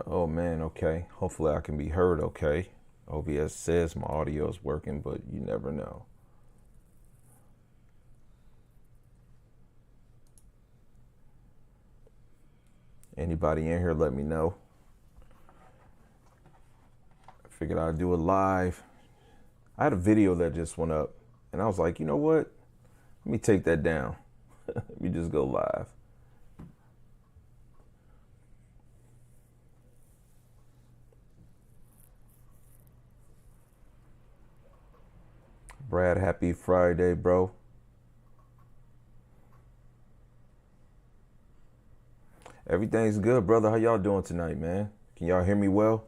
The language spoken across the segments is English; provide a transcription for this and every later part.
Oh man, okay. Hopefully I can be heard okay. OBS says my audio is working, but you never know. Anybody in here, let me know. I figured I'd do it live. I had a video that just went up, and I was like, you know what? Let me take that down. Let me just go live. Brad, happy Friday, bro. Everything's good, brother. How y'all doing tonight, man? Can y'all hear me well?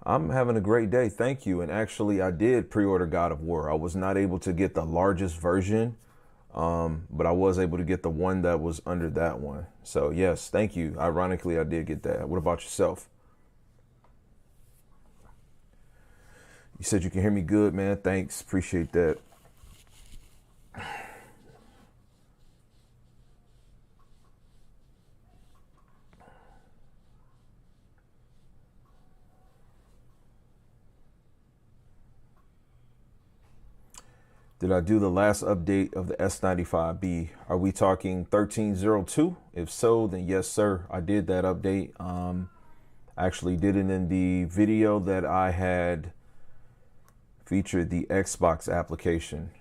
I'm having a great day, thank you. And actually, I did pre-order God of War. I was not able to get the largest version, but I was able to get the one that was under that one. So yes, thank you. Ironically, I did get that. What about yourself? You said you can hear me good, man. Thanks, appreciate that. Did I do the last update of the S95B? Are we talking 1302? If so, then yes, sir. I did that update. I actually did it in the video that I had featured the Xbox application.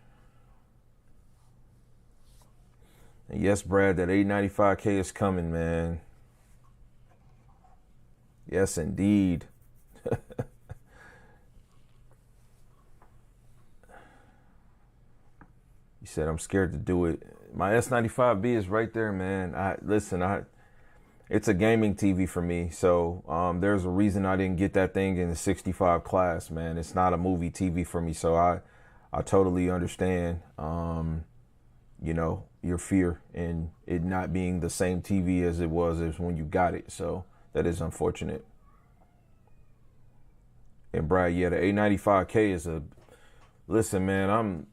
And yes, Brad, that A95K is coming, man. Yes, indeed. You said I'm scared to do it. My S95B is right there, man. It's a gaming TV for me. So there's a reason I didn't get that thing in the 65 class, man. It's not a movie TV for me. So I totally understand, your fear in it not being the same TV as it was as when you got it. So that is unfortunate. And Brad, yeah, the A95K is listen, man,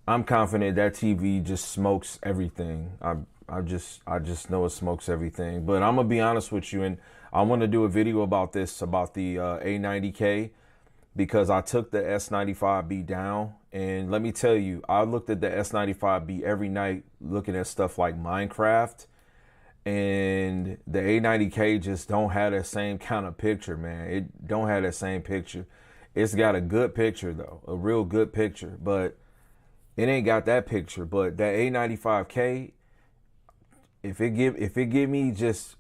I'm confident that TV just smokes everything. I just know it smokes everything. But I'm gonna be honest with you, and I want to do a video about this, about the A90K, because I took the S95B down, and let me tell you, I looked at the S95B every night, looking at stuff like Minecraft, and the A90K just don't have that same kind of picture, man. It don't have that same picture. It's got a good picture though, a real good picture, but it ain't got that picture. But that A95K, if it give me just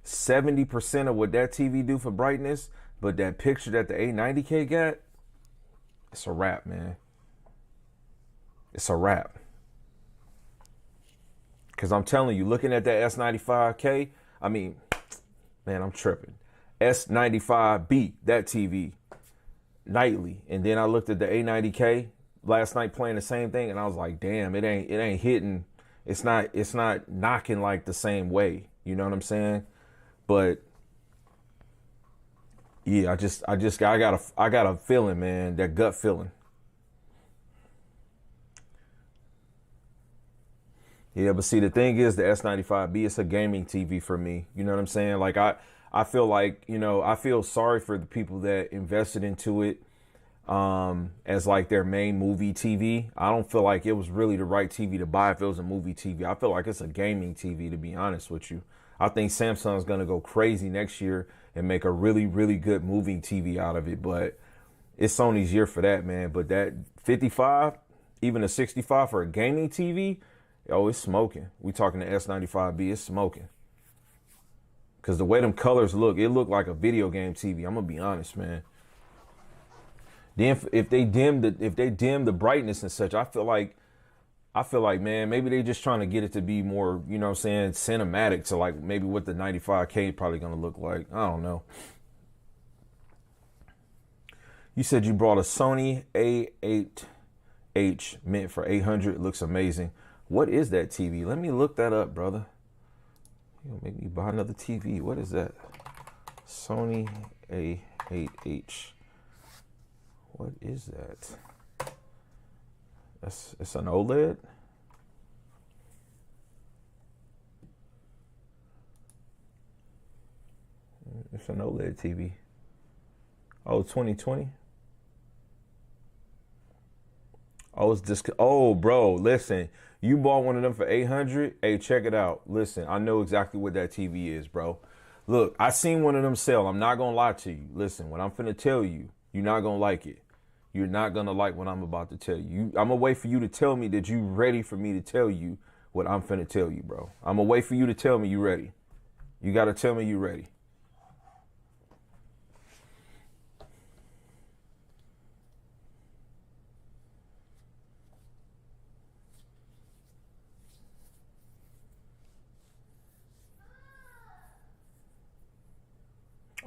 70% of what that TV do for brightness, but that picture that the A90K got, it's a wrap, man. It's a wrap. Cause I'm telling you, looking at that S95K, I mean, man, I'm tripping. S95B, that TV, nightly, and then I looked at the A90K last night playing the same thing, and I was like, damn, it ain't hitting. It's not knocking like the same way. You know what I'm saying? But yeah, I got a feeling, man, that gut feeling. Yeah, but see, the thing is, the S95B, it's a gaming TV for me. You know what I'm saying? Like I feel like, I feel sorry for the people that invested into it as like their main movie TV. I don't feel like it was really the right TV to buy if it was a movie TV. I feel like it's a gaming TV, to be honest with you. I think Samsung's gonna go crazy next year and make a really, really good movie TV out of it. But it's Sony's year for that, man. But that 55, even a 65 for a gaming TV, oh, it's smoking. We talking the S95B, it's smoking. Cause the way them colors look, it looked like a video game TV. I'm gonna be honest, man. Then if they dim the brightness and such, I feel like, man, maybe they just trying to get it to be more, you know what I'm saying, cinematic to like maybe what the 95K probably gonna look like. I don't know. You said you brought a Sony A8 H meant for 800. It looks amazing. What is that TV? Let me look that up, brother. You'll make me buy another TV. What is that? Sony A8H. What is that? It's an OLED? It's an OLED TV. Oh, 2020? Oh, it's just, oh, bro, listen, you bought one of them for 800. Hey, check it out. Listen, I know exactly what that TV is, bro. Look, I seen one of them sell. I'm not going to lie to you. Listen, what I'm finna tell you, you're not going to like it. You're not going to like what I'm about to tell you. I'm going to wait for you to tell me that you ready for me to tell you what I'm finna tell you, bro. I'm going to wait for you to tell me you ready. You got to tell me you ready.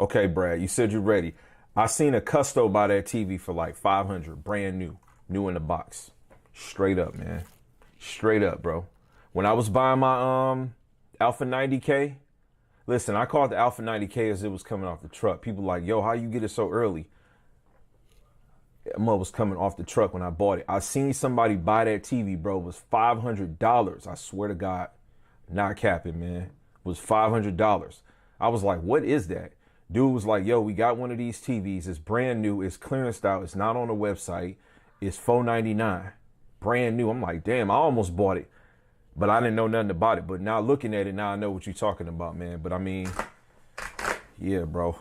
Okay, Brad, you said you're ready. I seen a Custo buy that TV for like 500, brand new in the box. Straight up, man. Straight up, bro. When I was buying my Alpha 90K, listen, I called the Alpha 90K as it was coming off the truck. People like, yo, how you get it so early? Mud was coming off the truck when I bought it. I seen somebody buy that TV, bro. It was $500. I swear to God, not capping, man. It was $500. I was like, what is that? Dude was like, yo, we got one of these TVs. It's brand new. It's clearanced out. It's not on the website. It's $499. Brand new. I'm like, damn, I almost bought it. But I didn't know nothing about it. But now looking at it, now I know what you're talking about, man. But I mean, yeah, bro.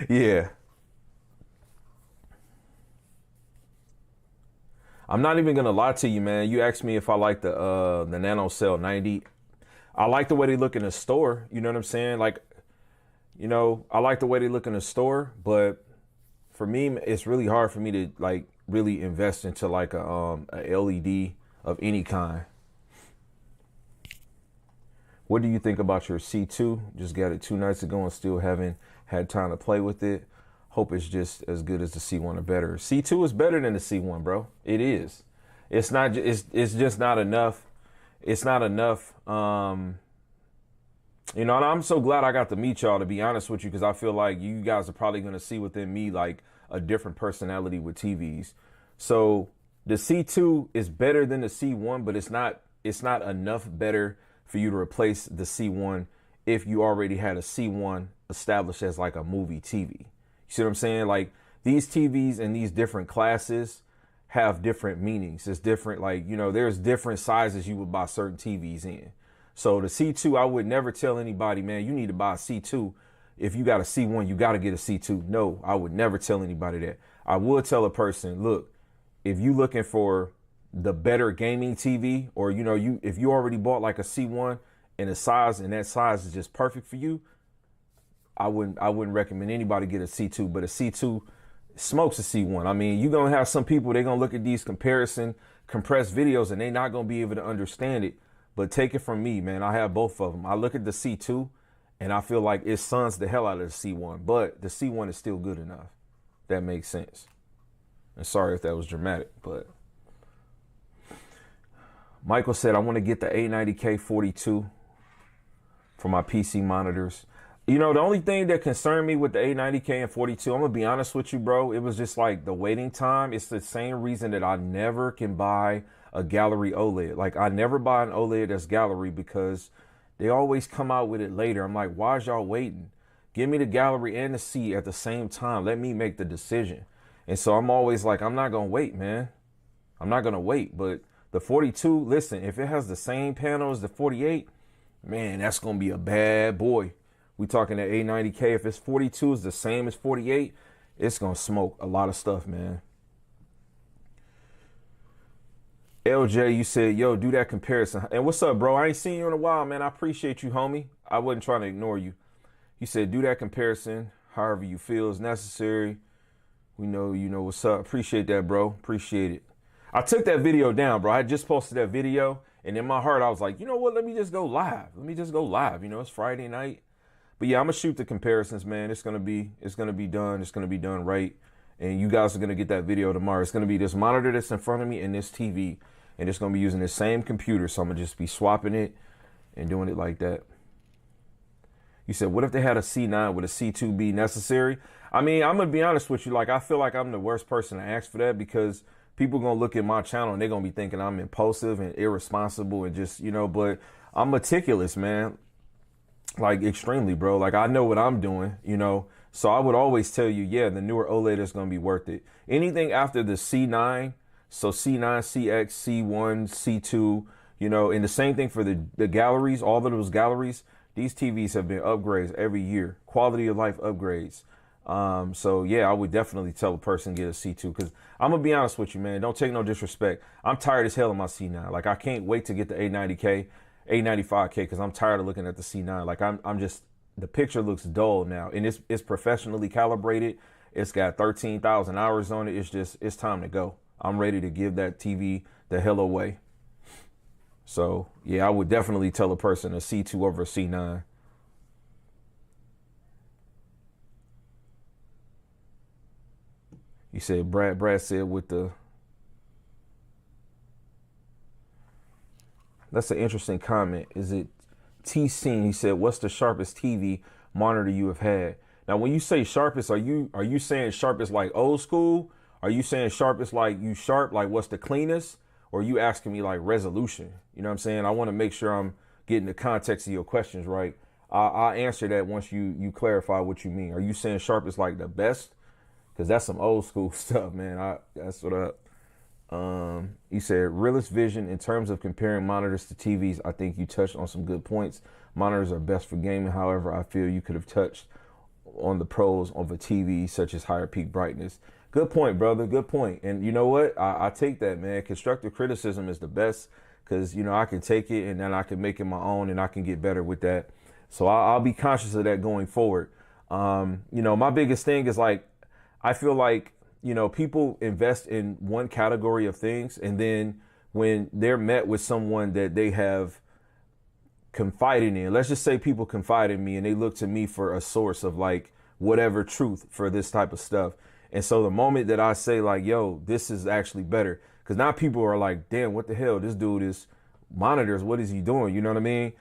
Yeah. I'm not even going to lie to you, man. You asked me if I like the NanoCell 90. I like the way they look in the store. You know what I'm saying? Like, you know, I like the way they look in the store, but for me, it's really hard for me to like really invest into like a LED of any kind. What do you think about your C2? Just got it 2 nights ago and still haven't had time to play with it. Hope it's just as good as the C1 or better. C2 is better than the C1, bro. It is. It's not. It's just not enough. It's not enough. You know, and I'm so glad I got to meet y'all, to be honest with you, because I feel like you guys are probably going to see within me like a different personality with TVs. So the C2 is better than the C1, but it's not enough better for you to replace the C1 if you already had a C1 established as like a movie TV. You see what I'm saying? Like these TVs and these different classes have different meanings. It's different. Like, you know, there's different sizes you would buy certain TVs in. So the C2, I would never tell anybody, man, you need to buy a C2. If you got a C1, you got to get a C2. No, I would never tell anybody that. I would tell a person, look, if you looking for the better gaming TV, or, you know, if you already bought like a C1 and that size is just perfect for you, I wouldn't recommend anybody get a C2, but a C2 smokes a C1. I mean, you're going to have some people, they're going to look at these compressed videos and they're not going to be able to understand it. But take it from me, man. I have both of them. I look at the C2 and I feel like it suns the hell out of the C1, but the C1 is still good enough. That makes sense. And sorry if that was dramatic, but Michael said, I want to get the A90K 42 for my PC monitors. You know, the only thing that concerned me with the A90K and 42, I'm going to be honest with you, bro. It was just like the waiting time. It's the same reason that I never can buy a gallery OLED. Like I never buy an OLED that's gallery because they always come out with it later. I'm like, why is y'all waiting? Give me the gallery and the C at the same time. Let me make the decision. And so I'm always like, I'm not going to wait, man. I'm not going to wait. But the 42, listen, if it has the same panel as the 48, man, that's going to be a bad boy. We talking that A90K. If it's 42 is the same as 48, it's going to smoke a lot of stuff, man. LJ, you said, yo, do that comparison. And what's up, bro? I ain't seen you in a while, man. I appreciate you, homie. I wasn't trying to ignore you. You said, do that comparison however you feel is necessary. We know you know what's up. Appreciate that, bro. Appreciate it. I took that video down, bro. I just posted that video. And in my heart, I was like, you know what? Let me just go live. Let me just go live. You know, it's Friday night. But yeah, I'm going to shoot the comparisons, man. It's going to be done. It's going to be done right. And you guys are going to get that video tomorrow. It's going to be this monitor that's in front of me and this TV. And it's going to be using the same computer. So I'm going to just be swapping it and doing it like that. You said, what if they had a C9 with a C2B necessary? I mean, I'm going to be honest with you. Like, I feel like I'm the worst person to ask for that, because people are going to look at my channel and they're going to be thinking I'm impulsive and irresponsible and just, you know, but I'm meticulous, man. Like, extremely, bro. Like, I know what I'm doing, you know. So I would always tell you, yeah, the newer OLED is going to be worth it. Anything after the C9, so C9, CX, C1, C2, you know, and the same thing for the galleries, all of those galleries. These TVs have been upgrades every year, quality of life upgrades. So yeah, I would definitely tell a person get a C2, because I'm gonna be honest with you, man. Don't take no disrespect. I'm tired as hell of my C9. Like, I can't wait to get the A90K, A95K, because I'm tired of looking at the C9. Like, I'm just, the picture looks dull now, and it's professionally calibrated. It's got 13,000 hours on it. It's just, it's time to go. I'm ready to give that TV the hell away. So yeah, I would definitely tell a person a C2 over a C9. You said, Brad said with the, that's an interesting comment. Is it T-Scene? He said, what's the sharpest TV monitor you have had? Now, when you say sharpest, are you saying sharpest like old school? Are you saying sharpest like you sharp, like what's the cleanest? Or are you asking me like resolution? You know what I'm saying? I want to make sure I'm getting the context of your questions right. I'll answer that once you clarify what you mean. Are you saying sharpest like the best? Because that's some old school stuff, man. That's what up. You said realist vision in terms of comparing monitors to TVs. I think you touched on some good points. Monitors are best for gaming. However, I feel you could have touched on the pros of a TV, such as higher peak brightness. Good point, brother. Good point. And you know what? I take that, man. Constructive criticism is the best, because, you know, I can take it and then I can make it my own and I can get better with that. So I'll be conscious of that going forward. You know, my biggest thing is like, I feel like, you know, people invest in one category of things, and then when they're met with someone that they have confided in, let's just say people confide in me and they look to me for a source of like whatever truth for this type of stuff. And so the moment that I say like, yo, this is actually better, because now people are like, damn, what the hell? This dude is monitors. What is he doing? You know what I mean?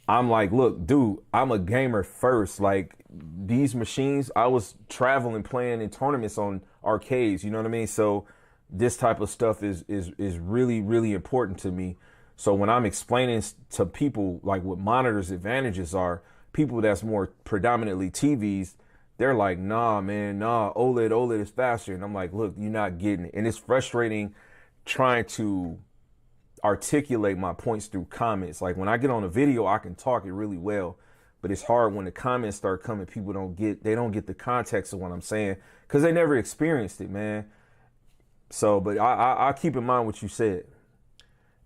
I'm like, look, dude, I'm a gamer first. Like, these machines, I was traveling, playing in tournaments on arcades. You know what I mean? So this type of stuff is really, really important to me. So when I'm explaining to people like what monitors advantages are, people that's more predominantly TVs, they're like, nah, man, nah, OLED is faster. And I'm like, look, you're not getting it. And it's frustrating trying to articulate my points through comments. Like, when I get on a video, I can talk it really well, but it's hard when the comments start coming. People don't get the context of what I'm saying, because they never experienced it, man. So, but I keep in mind what you said.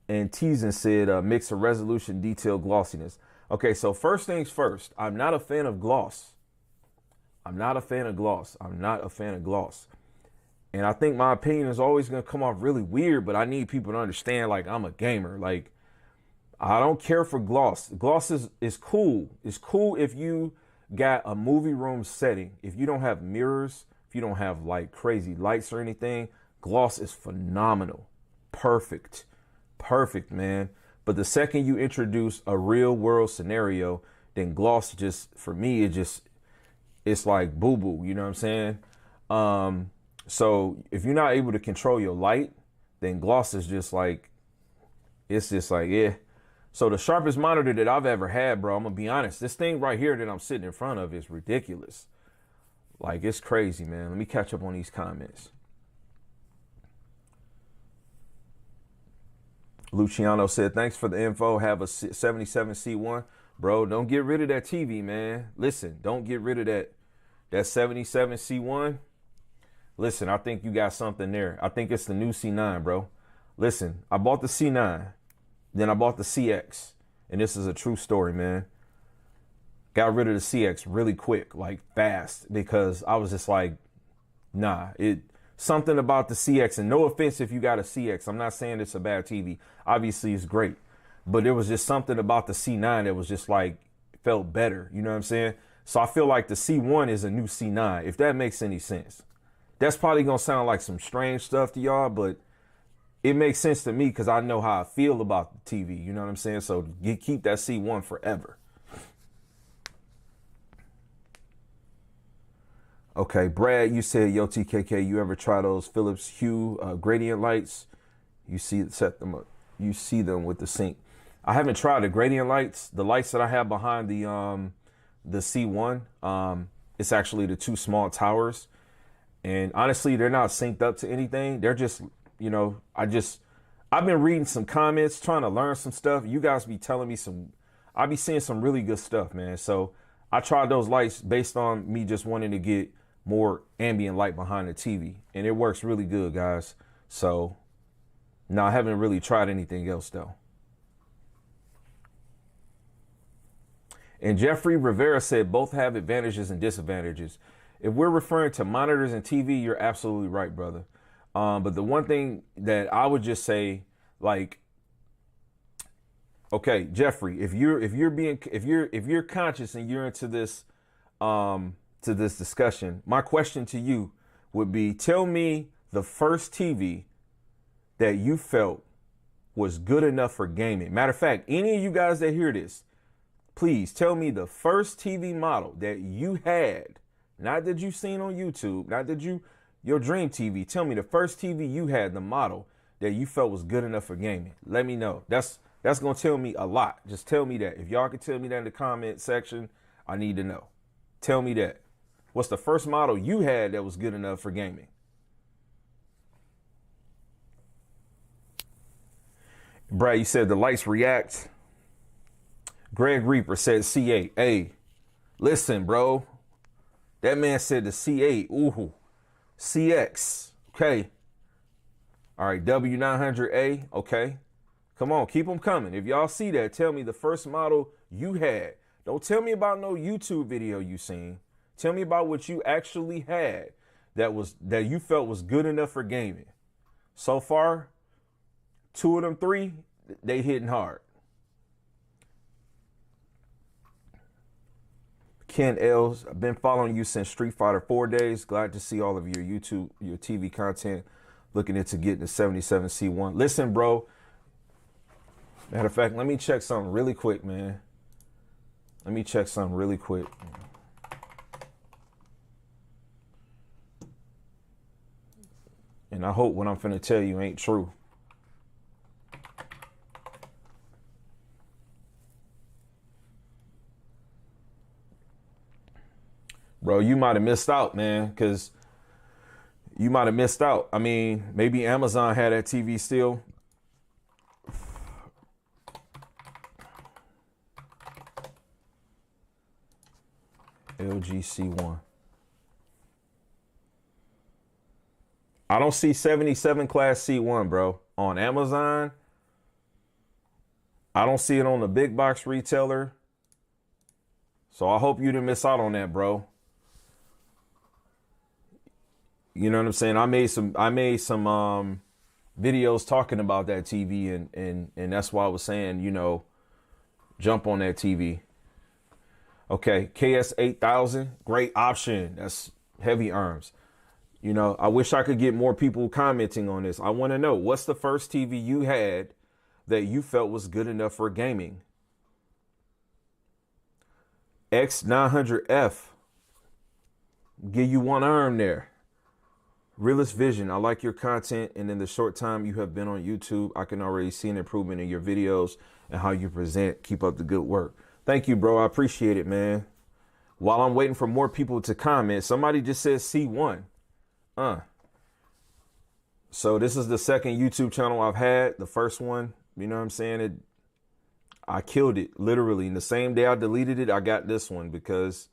And Teasin said, mix of resolution, detail, glossiness. Okay, so first things first, I'm not a fan of gloss. I'm not a fan of gloss. And I think my opinion is always going to come off really weird, but I need people to understand, like, I'm a gamer. Like, I don't care for gloss. Gloss is cool. It's cool if you got a movie room setting. If you don't have mirrors, if you don't have like crazy lights or anything, gloss is phenomenal. Perfect, man. But the second you introduce a real world scenario, then gloss just, for me, it's like boo-boo, you know what I'm saying? So if you're not able to control your light, then gloss is just like, it's just like, yeah. So the sharpest monitor that I've ever had, bro, I'm gonna be honest, this thing right here that I'm sitting in front of is ridiculous. Like, it's crazy, man. Let me catch up on these comments. Luciano said, thanks for the info. Have a 77C1. Bro, don't get rid of that TV, man. Listen, don't get rid of that 77C1. Listen, I think you got something there. I think it's the new C9, bro. Listen, I bought the C9. Then I bought the CX. And this is a true story, man. Got rid of the CX really quick, like fast, because I was just like, nah, something about the CX, and no offense if you got a CX. I'm not saying it's a bad TV. Obviously, it's great. But there was just something about the C9 that was just like, felt better. You know what I'm saying? So I feel like the C1 is a new C9, if that makes any sense. That's probably gonna sound like some strange stuff to y'all, but it makes sense to me because I know how I feel about the TV. You know what I'm saying? So keep that C1 forever. Okay, Brad, you said, yo, TKK, you ever try those Philips Hue gradient lights? You set them up. You see them with the sync. I haven't tried the gradient lights. The lights that I have behind the C1, it's actually the two small towers. And honestly, they're not synced up to anything. They're just, you know, I've been reading some comments, trying to learn some stuff. You guys be telling me I be seeing some really good stuff, man. So I tried those lights based on me just wanting to get more ambient light behind the TV. And it works really good, guys. So no, I haven't really tried anything else though. And Jeffrey Rivera said both have advantages and disadvantages. If we're referring to monitors and TV, you're absolutely right, brother. But the one thing that I would just say, like, okay, Jeffrey, if you're conscious and you're into this to this discussion, my question to you would be, tell me the first TV that you felt was good enough for gaming. Matter of fact, any of you guys that hear this, please tell me the first TV model that you had, not that you've seen on YouTube, not that your dream TV. Tell me the first TV you had, the model that you felt was good enough for gaming. Let me know. That's going to tell me a lot. Just tell me that. If y'all can tell me that in the comment section, I need to know. Tell me that. What's the first model you had that was good enough for gaming? Brad, you said the lights react. Greg Reaper said C8. Hey, listen, bro. That man said the C8. Ooh. CX. Okay. All right. W900A. Okay. Come on. Keep them coming. If y'all see that, tell me the first model you had. Don't tell me about no YouTube video you seen. Tell me about what you actually had that you felt was good enough for gaming. So far, 2 of them 3, they hitting hard. Ken Els, I've been following you since Street Fighter 4 days. Glad to see all of your YouTube, your TV content. Looking into getting the 77C1. Listen, bro. Matter of fact, let me check something really quick, man. Let me check something really quick. And I hope what I'm finna tell you ain't true. Bro, you might have missed out, man, because you might have missed out. I mean, maybe Amazon had that TV still. LG C1. I don't see 77 class C1, bro. On Amazon. I don't see it on the big box retailer. So I hope you didn't miss out on that, bro. You know what I'm saying? I made some videos talking about that TV and that's why I was saying, you know, jump on that TV. Okay, KS8000, great option. That's heavy arms. You know, I wish I could get more people commenting on this. I want to know, what's the first TV you had that you felt was good enough for gaming? X900F. Give you one arm there. Realist Vision, I like your content, and in the short time you have been on YouTube, I can already see an improvement in your videos and how you present. Keep up the good work. Thank you, bro. I appreciate it, man. While I'm waiting for more people to comment, somebody just said C1. So this is the second YouTube channel I've had. The first one, you know what I'm saying? I killed it, literally. And the same day I deleted it, I got this one because,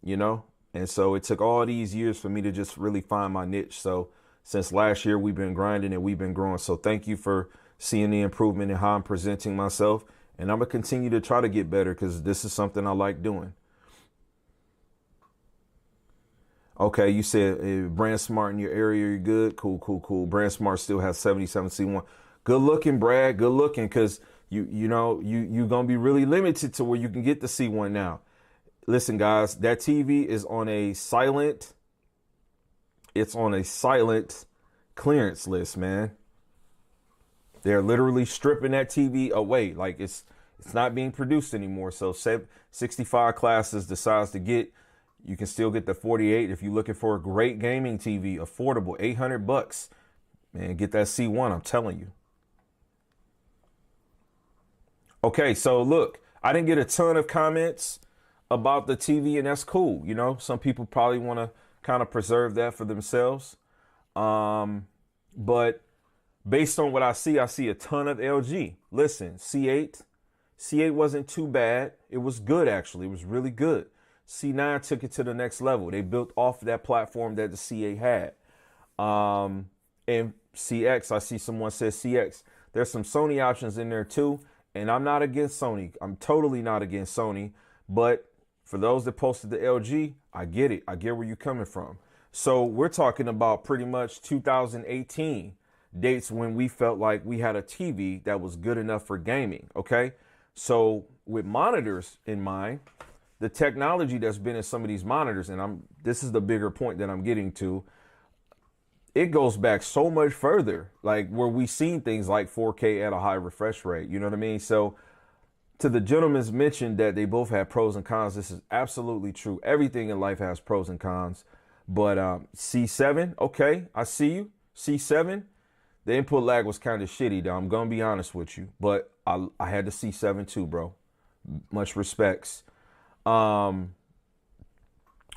you know, and so it took all these years for me to just really find my niche. So since last year, we've been grinding and we've been growing. So thank you for seeing the improvement in how I'm presenting myself. And I'm going to continue to try to get better because this is something I like doing. Okay, you said Brand Smart in your area, you're good. Cool, cool, cool. Brand Smart still has 77C1. Good looking, Brad. Good looking, because you're going to be really limited to where you can get the C1 now. Listen, guys, that TV is on a silent it's on a silent clearance list, man. They're literally stripping that TV away. Like it's not being produced anymore. So 65 classes decides to get, you can still get the 48 if you're looking for a great gaming TV, affordable, $800. Man, get that C1, I'm telling you. Okay, so look, I didn't get a ton of comments about the TV, and that's cool. You know, some people probably want to kind of preserve that for themselves. But based on what I see a ton of LG. Listen, C8 wasn't too bad. It was good, actually. It was really good. C9 took it to the next level. They built off that platform that the C8 had. And CX, I see someone says CX. There's some Sony options in there too. And I'm not against Sony. I'm totally not against Sony. But for those that posted the LG, I get it. I get where you're coming from. So we're talking about pretty much 2018 dates when we felt like we had a TV that was good enough for gaming. Okay. So with monitors in mind, the technology that's been in some of these monitors, and this is the bigger point that I'm getting to, it goes back so much further, like where we seen things like 4K at a high refresh rate. You know what I mean? So to the gentleman's mentioned that they both have pros and cons, this is absolutely true. Everything in life has pros and cons. But C7, okay, I see you. C7, the input lag was kind of shitty, though. I'm going to be honest with you. But I had the C7 too, bro. Much respects. But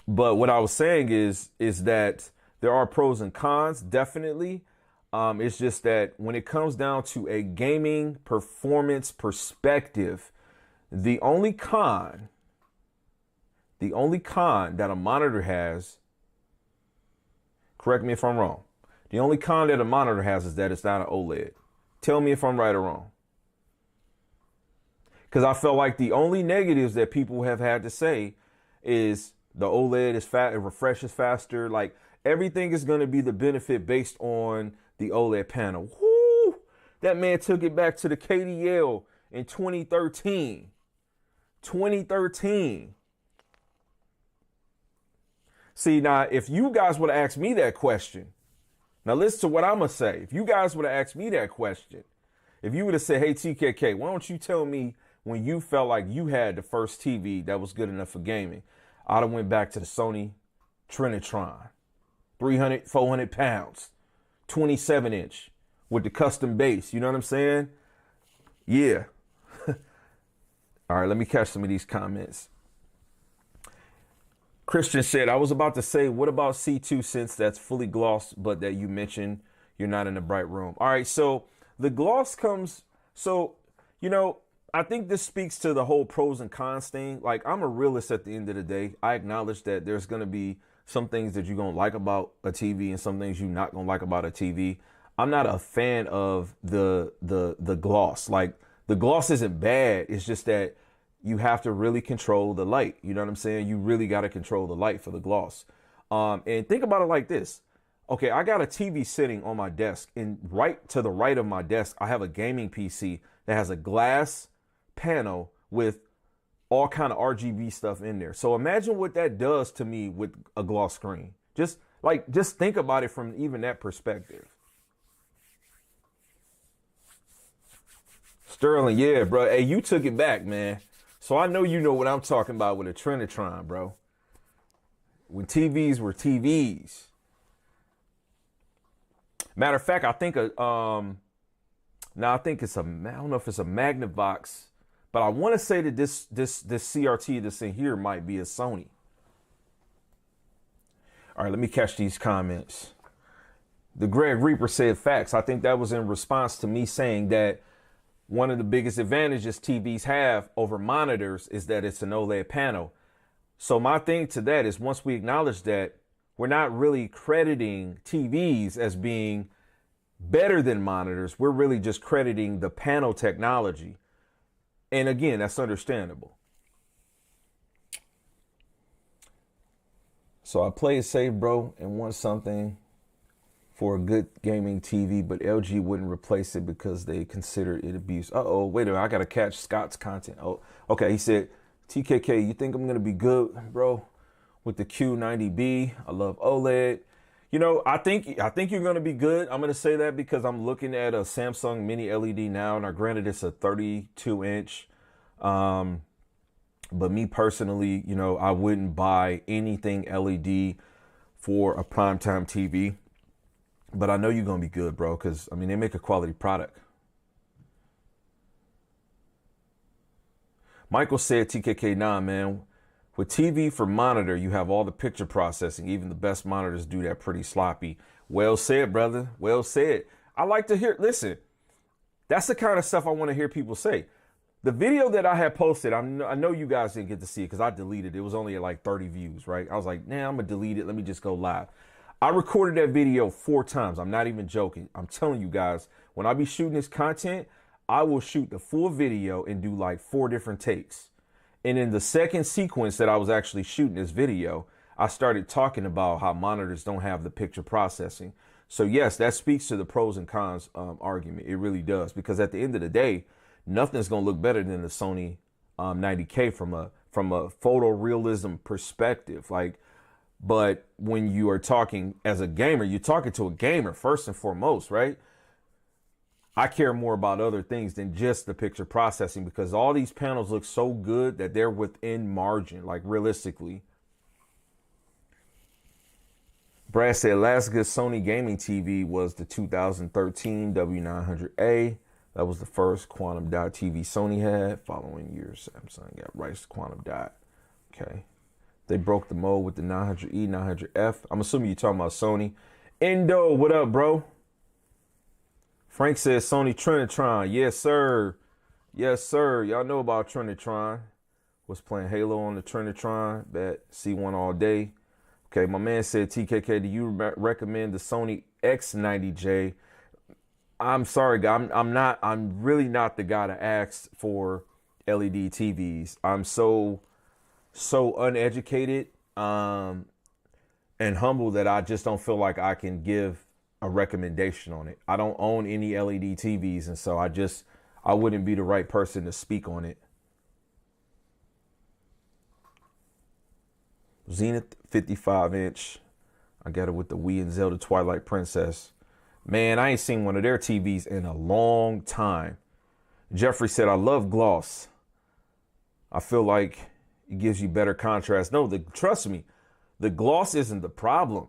what I was saying is that there are pros and cons, definitely. It's just that when it comes down to a gaming performance perspective, the only con that a monitor has, correct me if I'm wrong, the only con that a monitor has is that it's not an OLED. Tell me if I'm right or wrong. Because I felt like the only negatives that people have had to say is the OLED is fast, it refreshes faster. Like everything is going to be the benefit based on the OLED panel. Woo! That man took it back to the qd-oled in 2013. 2013. See, now, if you guys would have asked me that question, now listen to what I'm going to say. If you guys would have asked me that question, if you would have said, hey, TKK, why don't you tell me when you felt like you had the first TV that was good enough for gaming? I'd have went back to the Sony Trinitron, 300, 400 pounds, 27 inch with the custom base. You know what I'm saying? Yeah. All right, let me catch some of these comments. Christian said, I was about to say, what about C2 since that's fully glossed, but that you mentioned you're not in a bright room? All right, so the gloss comes, so, you know, I think this speaks to the whole pros and cons thing. Like, I'm a realist at the end of the day. I acknowledge that there's going to be some things that you're going to like about a TV and some things you're not going to like about a TV. I'm not a fan of the gloss. Like, the gloss isn't bad. It's just that you have to really control the light. You know what I'm saying? You really got to control the light for the gloss. And think about it like this. Okay, I got a TV sitting on my desk, and right to the right of my desk, I have a gaming PC that has a glass panel with all kind of RGB stuff in there. So imagine what that does to me with a gloss screen. Just think about it from even that perspective. Sterling, yeah, bro. Hey, you took it back, man. So I know you know what I'm talking about with a Trinitron, bro. When TVs were TVs. Matter of fact, I think I don't know if it's a Magnavox, but I want to say that this CRT that's in here might be a Sony. All right, let me catch these comments. The Greg Reaper said facts. I think that was in response to me saying that one of the biggest advantages TVs have over monitors is that it's an OLED panel. So my thing to that is, once we acknowledge that, we're not really crediting TVs as being better than monitors. We're really just crediting the panel technology. And again, that's understandable. So I play it safe, bro, and want something for a good gaming TV, but LG wouldn't replace it because they consider it abuse. Uh-oh, wait a minute, I gotta catch Scott's content. Oh, okay, he said, TKK, you think I'm gonna be good, bro, with the Q90B? I love OLED. You know, I think you're gonna be good. I'm gonna say that because I'm looking at a Samsung Mini LED now. Now, granted, it's a 32 inch. But me personally, you know, I wouldn't buy anything LED for a primetime TV. But I know you're gonna be good, bro, because I mean they make a quality product. Michael said, TKK9, man. With TV for monitor, you have all the picture processing. Even the best monitors do that pretty sloppy. Well said, brother. Well said. I like to hear, listen, that's the kind of stuff I want to hear people say. The video that I had posted, I know you guys didn't get to see it because I deleted it. It was only at like 30 views, right? I was like, nah, I'm going to delete it. Let me just go live. I recorded that video 4 times. I'm not even joking. I'm telling you guys, when I be shooting this content, I will shoot the full video and do like 4 different takes. And in the second sequence that I was actually shooting this video, I started talking about how monitors don't have the picture processing. So yes, that speaks to the pros and cons argument. It really does. Because at the end of the day, nothing's going to look better than the Sony 90K from a photorealism perspective. Like, but when you are talking as a gamer, you're talking to a gamer first and foremost, right? I care more about other things than just the picture processing because all these panels look so good that they're within margin, like realistically. Brad said last good Sony gaming TV was the 2013 W900A. That was the first quantum dot TV Sony had. Following year, Samsung got rights to quantum dot. Okay. They broke the mold with the 900E, 900F. I'm assuming you're talking about Sony. Endo, what up, bro? Frank says Sony Trinitron. Yes, sir. Yes, sir. Y'all know about Trinitron. Was playing Halo on the Trinitron. Bet C1 all day. Okay, my man said, TKK, do you recommend the Sony X90J? I'm sorry, guy. I'm really not the guy to ask for LED TVs. I'm so uneducated and humble that I just don't feel like I can give a recommendation on it. I don't own any LED TVs, and so I wouldn't be the right person to speak on it. Zenith 55 inch. I got it with the Wii and Zelda Twilight Princess. Man, I ain't seen one of their TVs in a long time. Jeffrey said, I love gloss. I feel like it gives you better contrast. No, trust me, the gloss isn't the problem.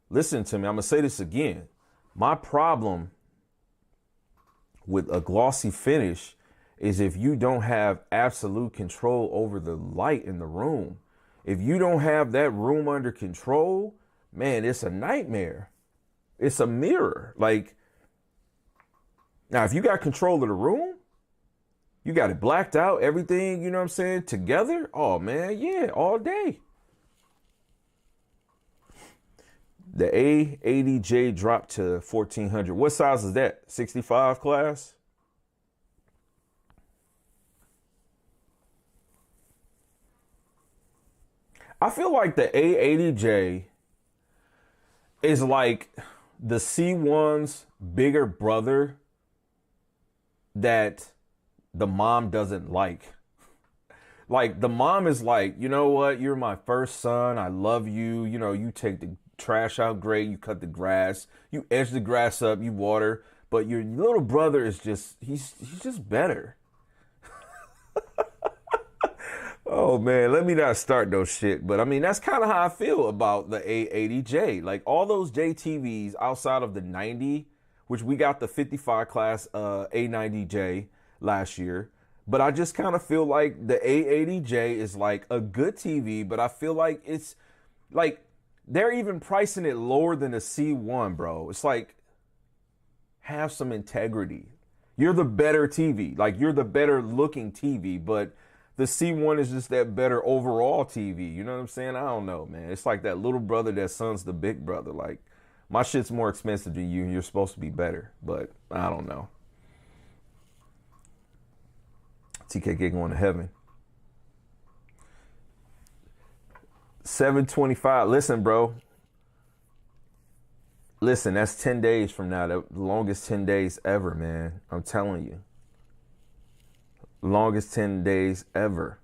Listen to me. I'm going to say this again. My problem with a glossy finish is if you don't have absolute control over the light in the room. If you don't have that room under control, man, it's a nightmare. It's a mirror. Like, now, if you got control of the room, you got it blacked out, everything, you know what I'm saying, together. Oh, man, yeah, all day. The A90J dropped to 1400. What size is that? 65 class? I feel like the A80J is like the C1's bigger brother that the mom doesn't like. Like, the mom is like, you know what? You're my first son. I love you. You know, you take the trash out great. You cut the grass. You edge the grass up. You water. But your little brother is just, he's just better. Oh, man, let me not start no shit. But, I mean, that's kind of how I feel about the A80J. Like, all those JTVs outside of the 90, which we got the 55 class A90J last year. But I just kind of feel like the A80J is like a good TV, but I feel like it's like they're even pricing it lower than the C1, bro. It's like, have some integrity. You're the better TV. Like, you're the better looking TV, but the C1 is just that better overall TV. You know what I'm saying? I don't know, man. It's like that little brother that son's the big brother. Like, my shit's more expensive than you and you're supposed to be better, but I don't know. TKK going to heaven. 725. Listen, bro. Listen, that's 10 days from now. The longest 10 days ever, man. I'm telling you. Longest 10 days ever.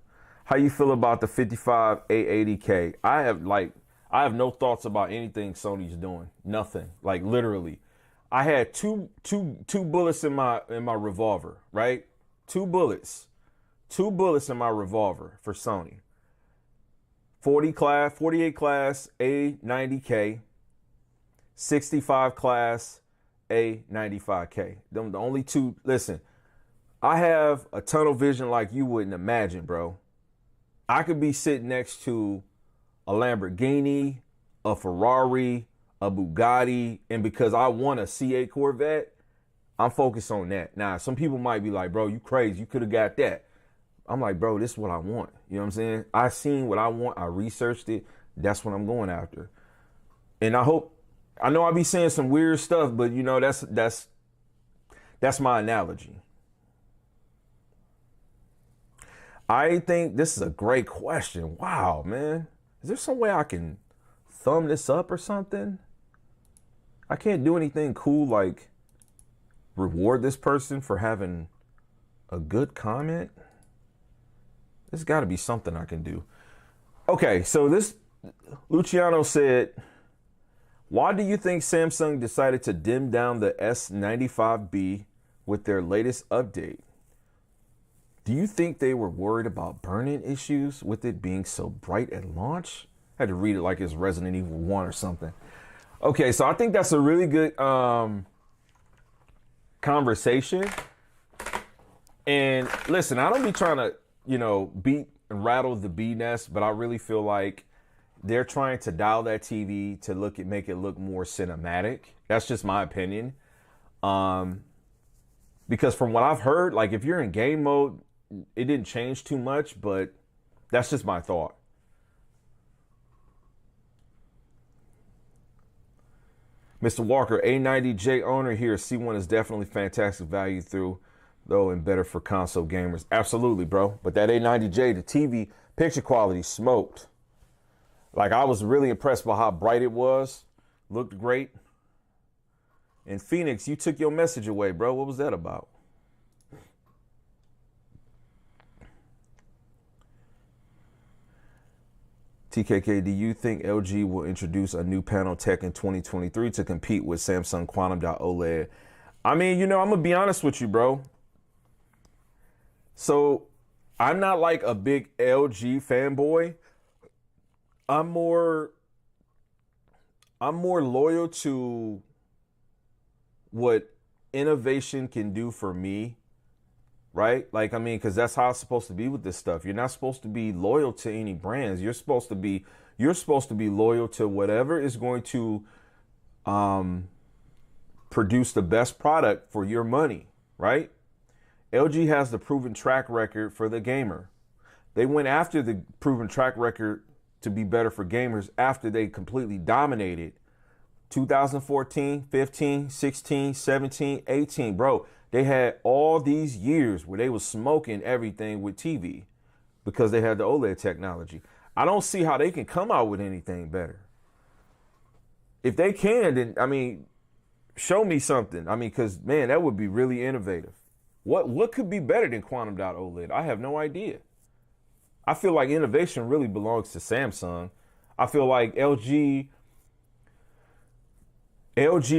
How you feel about the 55 A80K? I I have no thoughts about anything Sony's doing. Nothing. Like literally. I had two bullets in my revolver, right? Two bullets. Two bullets in my revolver for Sony. 48 class A90K, 65 class A95K. Them the only two. Listen, I have a tunnel vision like you wouldn't imagine, bro. I could be sitting next to a Lamborghini, a Ferrari, a Bugatti, and because I want a C8 Corvette, I'm focused on that. Now, some people might be like, bro, you crazy. You could have got that. I'm like, bro, this is what I want. You know what I'm saying? I seen what I want. I researched it. That's what I'm going after. And I know I be saying some weird stuff, but you know, that's my analogy. I think this is a great question. Wow, man. Is there some way I can thumb this up or something? I can't do anything cool like reward this person for having a good comment. There's got to be something I can do. Okay, so this Luciano said, why do you think Samsung decided to dim down the S95B with their latest update? Do you think they were worried about burn-in issues with it being so bright at launch? I had to read it like it's Resident Evil 1 or something. Okay, so I think that's a really good conversation. And listen, I don't be trying to, beat and rattle the bee nest, but I really feel like they're trying to dial that TV to make it look more cinematic. That's just my opinion. Because from what I've heard, like if you're in game mode, it didn't change too much, but that's just my thought. Mr. Walker, A90J owner here. C1 is definitely fantastic value through, though, and better for console gamers. Absolutely, bro. But that A90J, the TV picture quality smoked. Like, I was really impressed by how bright it was. Looked great. And Phoenix, you took your message away, bro. What was that about? TKK, do you think LG will introduce a new panel tech in 2023 to compete with Samsung qd-oled? I mean, I'm going to be honest with you, bro. So I'm not like a big LG fanboy. I'm more loyal to what innovation can do for me, right? Like, I mean, because that's how it's supposed to be with this stuff. You're not supposed to be loyal to any brands. You're supposed to be loyal to whatever is going to produce the best product for your money, right? LG has the proven track record for the gamer. They went after the proven track record to be better for gamers after they completely dominated 2014, 15, 16, 17, 18. Bro, they had all these years where they was smoking everything with TV because they had the OLED technology. I don't see how they can come out with anything better. If they can, then, I mean, show me something. I mean, because, man, that would be really innovative. What could be better than qd-oled? I have no idea. I feel like innovation really belongs to Samsung. I feel like LG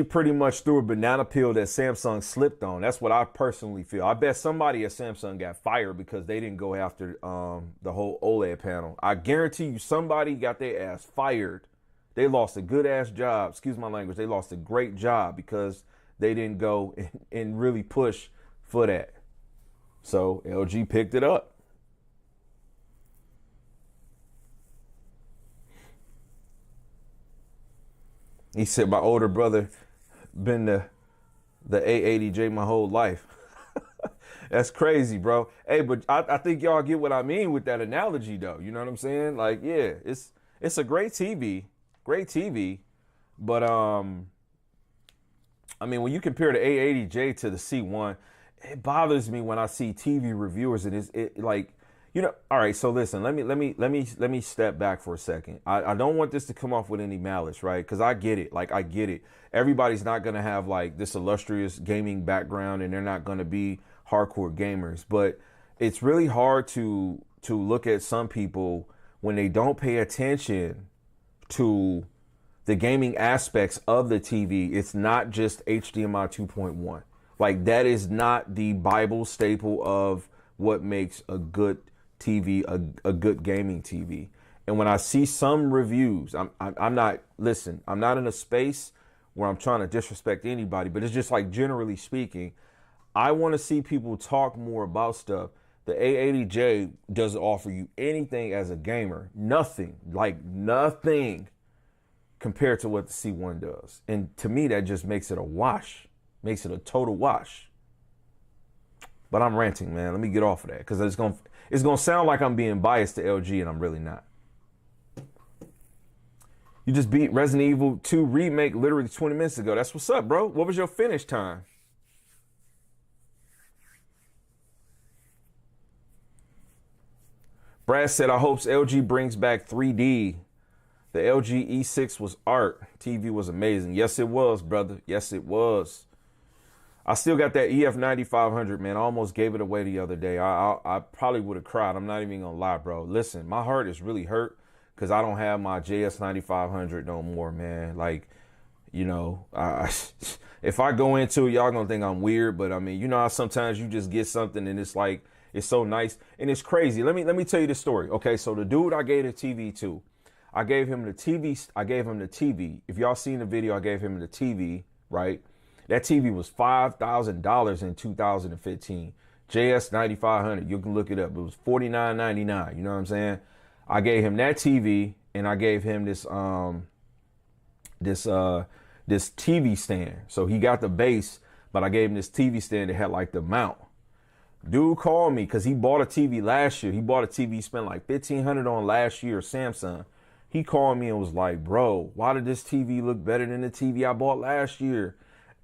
pretty much threw a banana peel that Samsung slipped on. That's what I personally feel. I bet somebody at Samsung got fired because they didn't go after the whole OLED panel. I guarantee you somebody got their ass fired. They lost a good ass job. Excuse my language. They lost a great job because they didn't go and really push for that. So LG picked it up. He said, my older brother been the A80J my whole life. That's crazy, bro. Hey, but I think y'all get what I mean with that analogy, though. You know what I'm saying? Like, yeah, it's a great TV. But, I mean, when you compare the A80J to the C1, it bothers me when I see TV reviewers and it like, all right, so listen, let me step back for a second. I don't want this to come off with any malice, right? Because I get it. Like, I get it. Everybody's not going to have like this illustrious gaming background and they're not going to be hardcore gamers. But it's really hard to look at some people when they don't pay attention to the gaming aspects of the TV. It's not just HDMI 2.1. Like, that is not the Bible staple of what makes a good TV, a good gaming TV. And when I see some reviews, I'm not, listen, I'm not in a space where I'm trying to disrespect anybody, but it's just like, generally speaking, I want to see people talk more about stuff. The A80J doesn't offer you anything as a gamer. Nothing, like nothing compared to what the C1 does. And to me, that just makes it a wash, makes it a total wash. But I'm ranting, man. Let me get off of that, because it's gonna sound like I'm being biased to LG, and I'm really not. You just beat Resident Evil 2 Remake literally 20 minutes ago. That's what's up, bro. What was your finish time? Brad said, I hope LG brings back 3D. The LG E6 was art. TV was amazing. Yes, it was, brother. Yes, it was. I still got that EF 9500, man. I almost gave it away the other day. I probably would have cried. I'm not even gonna lie, bro. Listen, my heart is really hurt because I don't have my JS 9500 no more, man. Like, you know, if I go into it, y'all gonna think I'm weird, but I mean, you know how sometimes you just get something and it's like, it's so nice and it's crazy. Let me tell you the story. Okay, so the dude I gave the TV to, I gave him the TV. If y'all seen the video, I gave him the TV, right? That TV was $5,000 in 2015. JS 9500. You can look it up. It was $49.99. You know what I'm saying? I gave him that TV, and I gave him this TV stand. So he got the base, but I gave him this TV stand that had like the mount. Dude called me because he bought a TV last year. He bought a TV he spent like $1,500 on last year, Samsung. He called me and was like, bro, why did this TV look better than the TV I bought last year?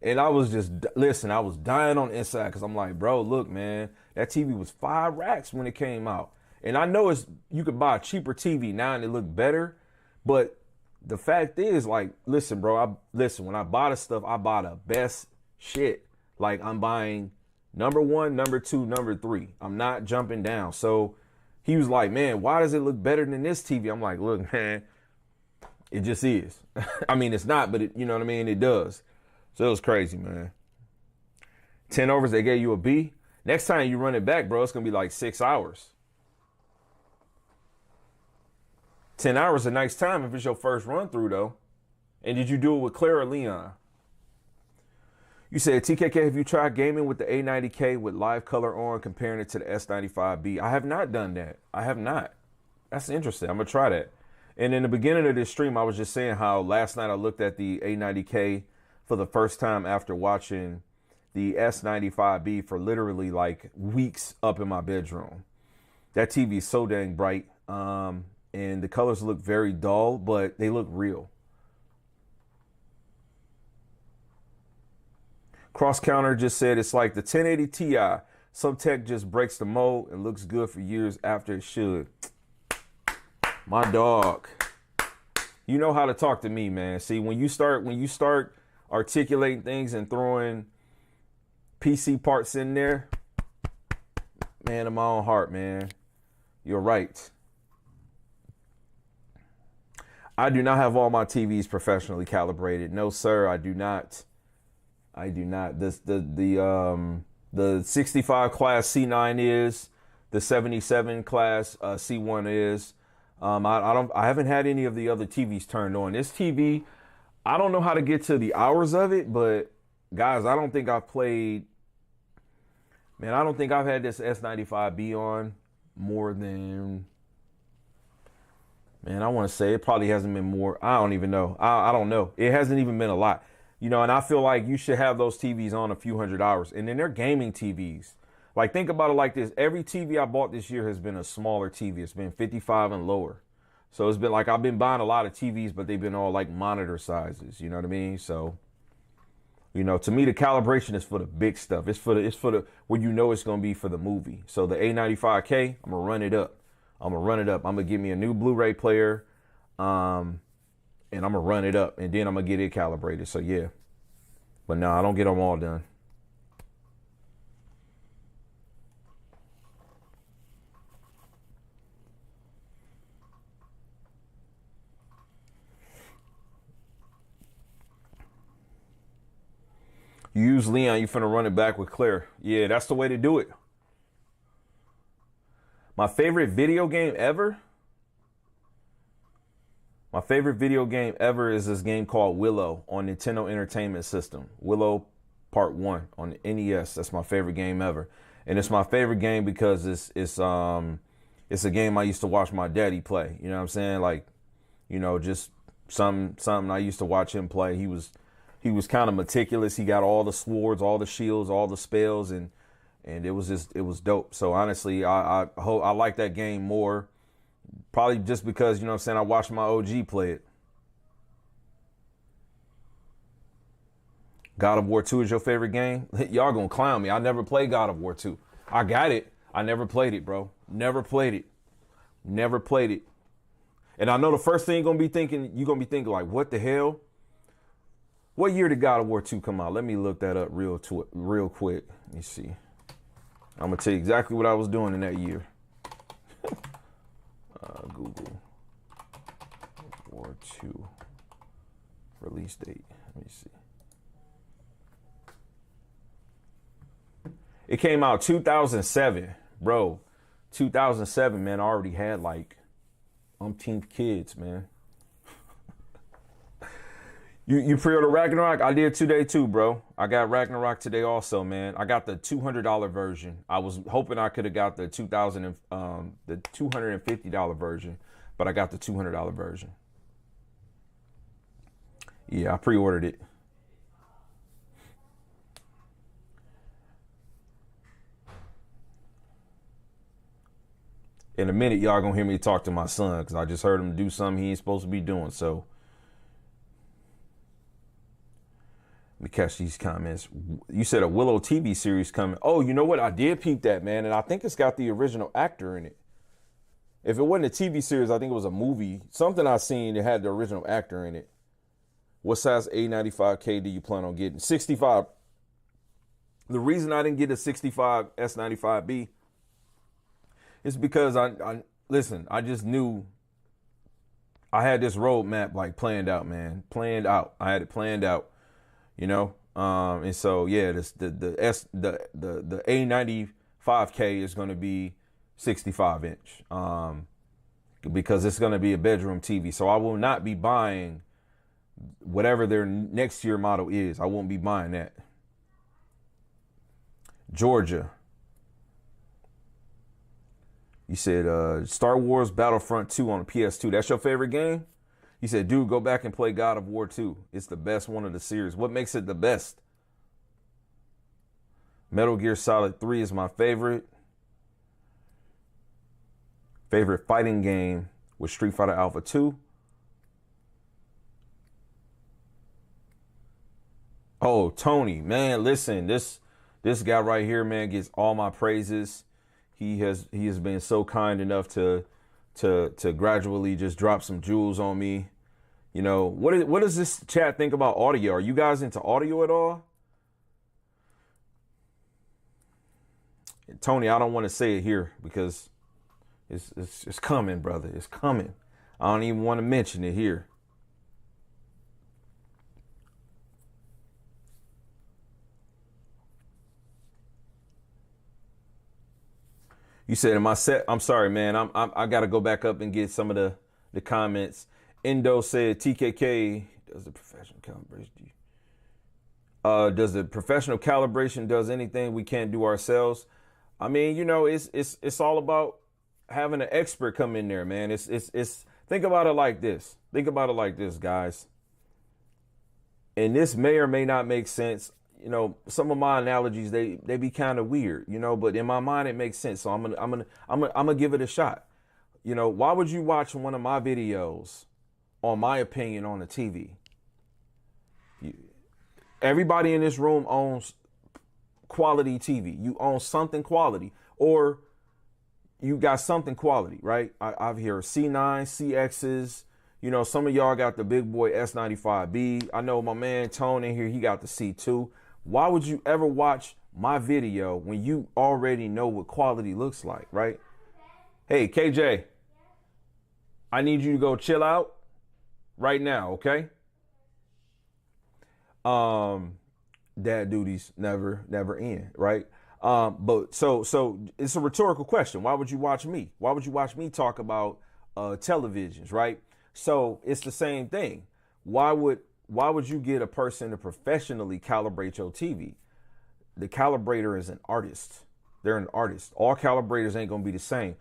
And I was just, listen, I was dying on the inside because I'm like, bro, look, man, that TV was $5 when it came out. And I know you could buy a cheaper TV now and it look better. But the fact is, like, listen, bro, when I buy the stuff, I buy the best shit. Like, I'm buying number 1, number 2, number 3. I'm not jumping down. So he was like, man, why does it look better than this TV? I'm like, look, man, it just is. I mean, it's not, but you know what I mean? It does. So it was crazy, man. 10 overs, they gave you a B. Next time you run it back, bro, it's going to be like 6 hours. 10 hours a nice time if it's your first run through, though. And did you do it with Claire or Leon? You said, TKK, have you tried gaming with the A90K with live color on, comparing it to the S95B? I have not done that. I have not. That's interesting. I'm going to try that. And in the beginning of this stream, I was just saying how last night I looked at the A90K for the first time after watching the S95B for literally like weeks up in my bedroom. That TV is so dang bright. And the colors look very dull, but they look real. Cross Counter just said it's like the 1080 Ti. Some tech just breaks the mold and looks good for years after it should. My dog. You know how to talk to me, man. See, when you start articulating things and throwing PC parts in there, man, in my own heart, man, you're right. I do not have all my TVs professionally calibrated. No, sir, I do not. I do not. The 65 class C9 is, the 77 class C1 is. I haven't had any of the other TVs turned on. This TV, I don't know how to get to the hours of it, but guys, I don't think I've had this S95B on more than, man, I want to say it probably hasn't been more. I don't even know. I don't know. It hasn't even been a lot. You know, and I feel like you should have those TVs on a few hundred hours. And then they're gaming TVs. Like, think about it like this. Every TV I bought this year has been a smaller TV. It's been 55 and lower. So it's been like, I've been buying a lot of TVs, but they've been all like monitor sizes. You know what I mean? So, you know, to me, the calibration is for the big stuff. It's for the when you know it's going to be for the movie. So the A95K, I'm going to run it up. I'm going to give me a new Blu-ray player. And I'm going to run it up, and then I'm going to get it calibrated. So, yeah. But no, I don't get them all done. You use Leon, you finna run it back with Claire. Yeah, that's the way to do it. My favorite video game ever? My favorite video game ever is this game called Willow on Nintendo Entertainment System. Willow Part 1 on the NES. That's my favorite game ever. And it's my favorite game because it's a game I used to watch my daddy play. You know what I'm saying? Like, you know, just something I used to watch him play. He was kind of meticulous. He got all the swords, all the shields, all the spells, and it was dope. So honestly, I like that game more, probably just because, you know what I'm saying, I watched my OG play it. God of War 2 is your favorite game? Y'all gonna clown me. I never played God of War 2. I got it. I never played it, bro. Never played it. Never played it. And I know the first thing you're gonna be thinking like, what the hell? What year did God of War 2 come out? Let me look that up real quick. Let me see. I'm gonna tell you exactly what I was doing in that year. Google War 2 release date. Let me see. It came out 2007, bro. 2007, man. I already had like umpteenth kids, man. You pre-order Ragnarok? I did today too, bro. I got Ragnarok today also, man. I got the $200 version. I was hoping I could have got the the $250 version, but I got the $200 version. Yeah, I pre-ordered it. In a minute, y'all gonna hear me talk to my son because I just heard him do something he ain't supposed to be doing. So let me catch these comments. You said a Willow TV series coming. Oh, you know what? I did peep that, man. And I think it's got the original actor in it. If it wasn't a TV series, I think it was a movie. Something I seen that had the original actor in it. What size A95K do you plan on getting? 65. The reason I didn't get a 65 S95B is because I just knew I had this roadmap like planned out, man. Planned out. I had it planned out, you know? And so yeah, the A95K is gonna be 65 inch. Because it's gonna be a bedroom TV. So I will not be buying whatever their next year model is. I won't be buying that. Georgia. You said Star Wars Battlefront 2 on the PS2. That's your favorite game? You said, dude, go back and play God of War 2. It's the best one of the series. What makes it the best? Metal Gear Solid 3 is my favorite. Favorite fighting game was Street Fighter Alpha 2. Oh, Tony, man, listen, this guy right here, man, gets all my praises. He has been so kind enough to gradually just drop some jewels on me. You know, what does this chat think about audio? Are you guys into audio at all? Tony, I don't want to say it here because it's coming, brother. It's coming. I don't even want to mention it here. You said, am I set? I'm sorry, man. I got to go back up and get some of the comments. Endo said, TKK does the professional calibration. Does the professional calibration does anything we can't do ourselves? I mean, you know, it's all about having an expert come in there, man. It's think about it like this. Think about it like this, guys. And this may or may not make sense. You know, some of my analogies, they be kind of weird, you know, but in my mind, it makes sense. So I'm gonna give it a shot. You know, why would you watch one of my videos on my opinion on the TV? Everybody in this room owns quality TV. You own something quality, or you got something quality, right? I've heard C9, CXs. You know, some of y'all got the big boy S95B. I know my man Tone in here, he got the C2. Why would you ever watch my video when you already know what quality looks like, right? Hey, KJ, I need you to go chill out right now, okay? dad duties never end, right? But so it's a rhetorical question. Why would you watch me? Why would you watch me talk about televisions, right? So it's the same thing. Why would you get a person to professionally calibrate your TV? The calibrator is an artist. They're an artist. All calibrators ain't gonna be the same.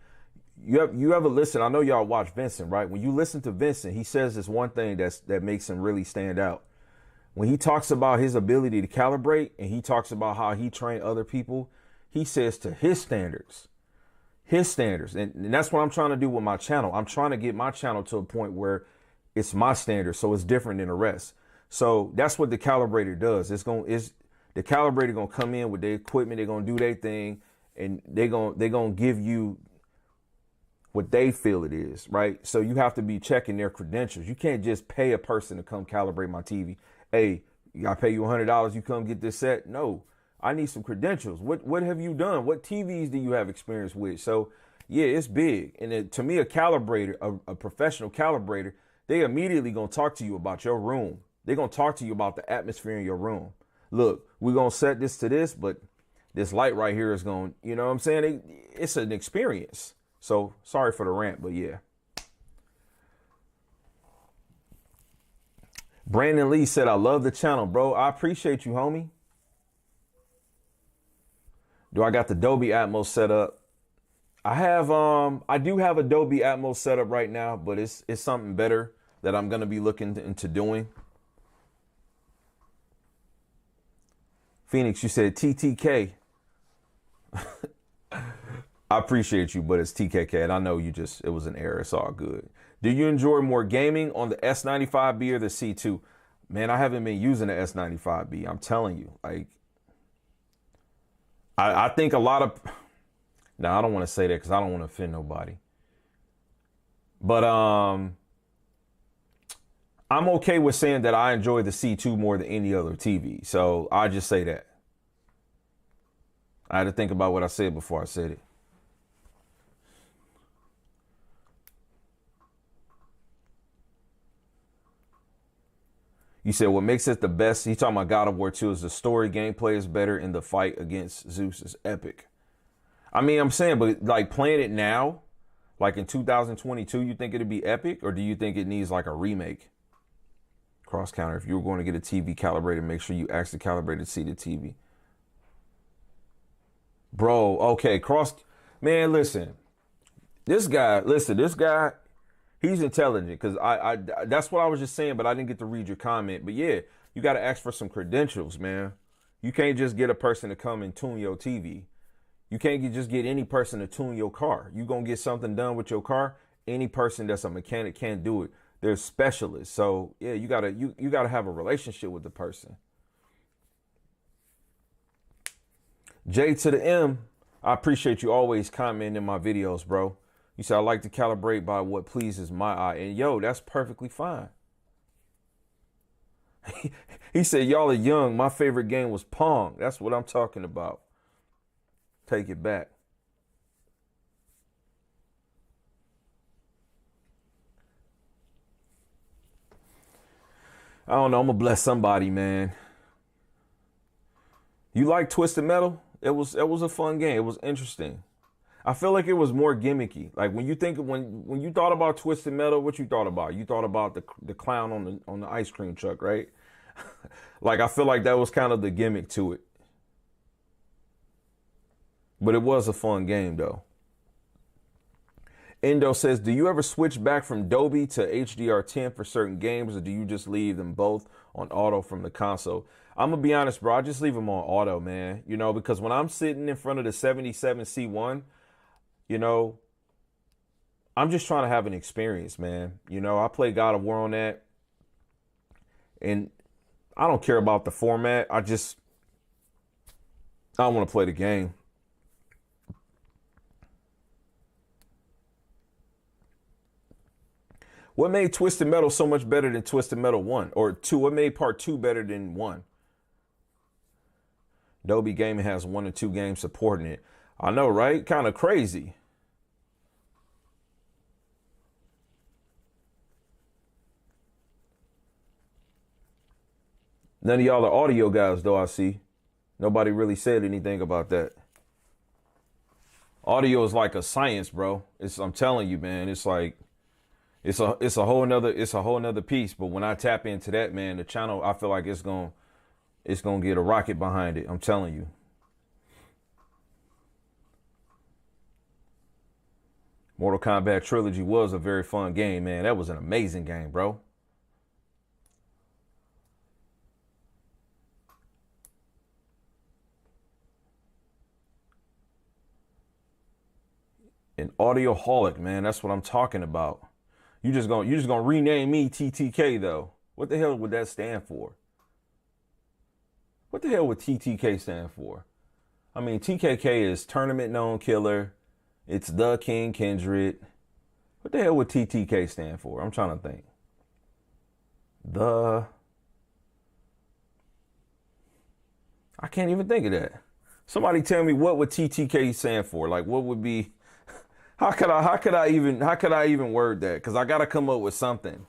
You ever listen? I know y'all watch Vincent, right? When you listen to Vincent, he says this one thing that makes him really stand out. When he talks about his ability to calibrate and he talks about how he trained other people, he says to his standards. And that's what I'm trying to do with my channel. I'm trying to get my channel to a point where it's my standard, so it's different than the rest. So that's what the calibrator does. The calibrator gonna come in with their equipment, they're gonna do their thing, and they're gonna give you what they feel it is, right? So you have to be checking their credentials. You can't just pay a person to come calibrate my TV. Hey, I pay you $100, you come get this set. No, I need some credentials. What have you done? What TVs do you have experience with? So yeah, it's big. And to me, a calibrator, a professional calibrator, they immediately gonna talk to you about your room. They're gonna talk to you about the atmosphere in your room. Look, we're gonna set this to this, but this light right here is going, you know what I'm saying? It's an experience. So sorry for the rant, but yeah. Brandon Lee said, I love the channel, bro. I appreciate you, homie. Do I got the Dolby Atmos set up? I do have a Dolby Atmos set up right now, but it's something better that I'm going to be looking into doing. Phoenix, you said TTK. I appreciate you, but it's TKK, and I know it was an error. It's all good. Do you enjoy more gaming on the S95B or the C2? Man, I haven't been using the S95B. I'm telling you, like, I think a lot of, now I don't want to say that because I don't want to offend nobody, but I'm okay with saying that I enjoy the C2 more than any other TV. So I just say that. I had to think about what I said before I said it. You said what makes it the best? He talking about God of War 2 is the story, gameplay is better, and the fight against Zeus is epic. I mean, I'm saying, but like playing it now, like in 2022, you think it'd be epic, or do you think it needs like a remake? Cross counter. If you were going to get a TV calibrated, make sure you actually calibrate to see the TV. Bro, okay, man, listen. This guy, he's intelligent because I that's what I was just saying, but I didn't get to read your comment. But yeah, you got to ask for some credentials, man. You can't just get a person to come and tune your TV. You can't just get any person to tune your car. You gonna get something done with your car? Any person that's a mechanic can't do it. They're specialists. So yeah, you gotta have a relationship with the person. J to the M, I appreciate you always commenting in my videos, bro. You said I like to calibrate by what pleases my eye. And yo, that's perfectly fine. He said, y'all are young. My favorite game was Pong. That's what I'm talking about. Take it back. I don't know. I'm going to bless somebody, man. You like Twisted Metal? It was a fun game. It was interesting. I feel like it was more gimmicky. Like when you thought about Twisted Metal, what you thought about? You thought about the clown on the ice cream truck, right? Like I feel like that was kind of the gimmick to it. But it was a fun game though. Endo says, do you ever switch back from Dolby to HDR10 for certain games, or do you just leave them both on auto from the console? I'm gonna be honest, bro. I just leave them on auto, man. You know, because when I'm sitting in front of the 77C1, you know, I'm just trying to have an experience, man. You know, I play God of War on that, and I don't care about the format. I don't want to play the game. What made Twisted Metal so much better than Twisted Metal 1 or 2? What made part 2 better than 1? Dolby Gaming has 1 and 2 games supporting it. I know, right? Kind of crazy. None of y'all are audio guys, though, I see. Nobody really said anything about that. Audio is like a science, bro. I'm telling you, man, it's like, it's a whole nother piece. But when I tap into that, man, the channel, I feel like it's gonna get a rocket behind it. I'm telling you. Mortal Kombat Trilogy was a very fun game, man. That was an amazing game, bro. An audioholic, man. That's what I'm talking about. You just gonna rename me TTK though. What the hell would that stand for? What the hell would TTK stand for? I mean, TKK is Tournament Known Killer. It's the King Kindred. What the hell would TTK stand for? I'm trying to think. I can't even think of that. Somebody tell me what would TTK stand for? Like, what would be? How could I even word that? Because I gotta come up with something.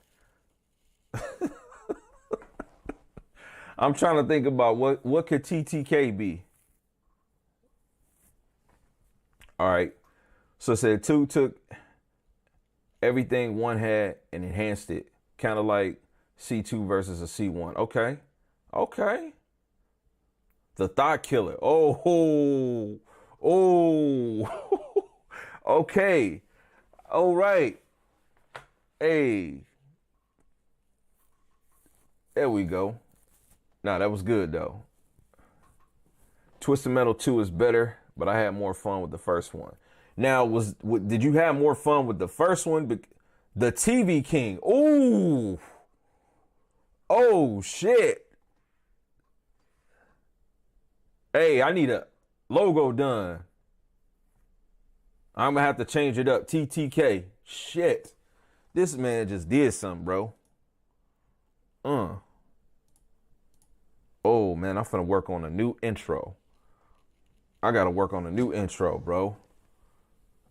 I'm trying to think about what could TTK be. All right. So it said 2 took everything 1 had and enhanced it. Kind of like C2 versus a C1. Okay. Okay. The Thought Killer. Oh. Okay. All right. Hey. There we go. Nah, that was good though. Twisted Metal 2 is better, but I had more fun with the first one. Now, did you have more fun with the first one? The TV King. Ooh. Oh, shit. Hey, I need a logo done. I'm going to have to change it up. TTK. Shit. This man just did something, bro. Oh, man, I'm finna work on a new intro. I got to work on a new intro, bro.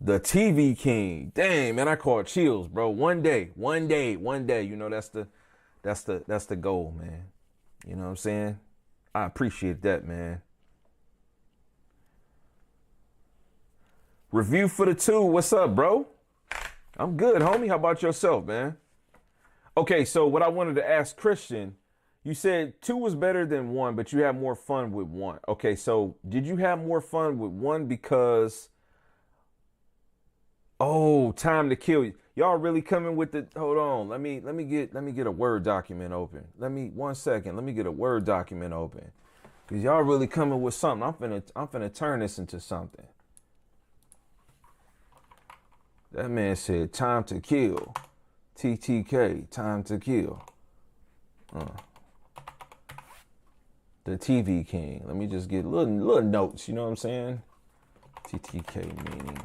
The TV King. Dang, man, I caught chills, bro. One day. You know, that's the goal, man. You know what I'm saying? I appreciate that, man. Review for the 2. What's up, bro? I'm good, homie. How about yourself, man? Okay, so what I wanted to ask Christian, you said 2 was better than 1, but you had more fun with 1. Okay, so did you have more fun with 1 because... Oh, Time to Kill. Y'all really coming with the... Hold on. Let me get a Word document open. 1 second. Let me get a Word document open. Cause y'all really coming with something. I'm finna turn this into something. That man said Time to Kill. TTK, Time to Kill. The TV King. Let me just get little notes, you know what I'm saying? TTK meaning.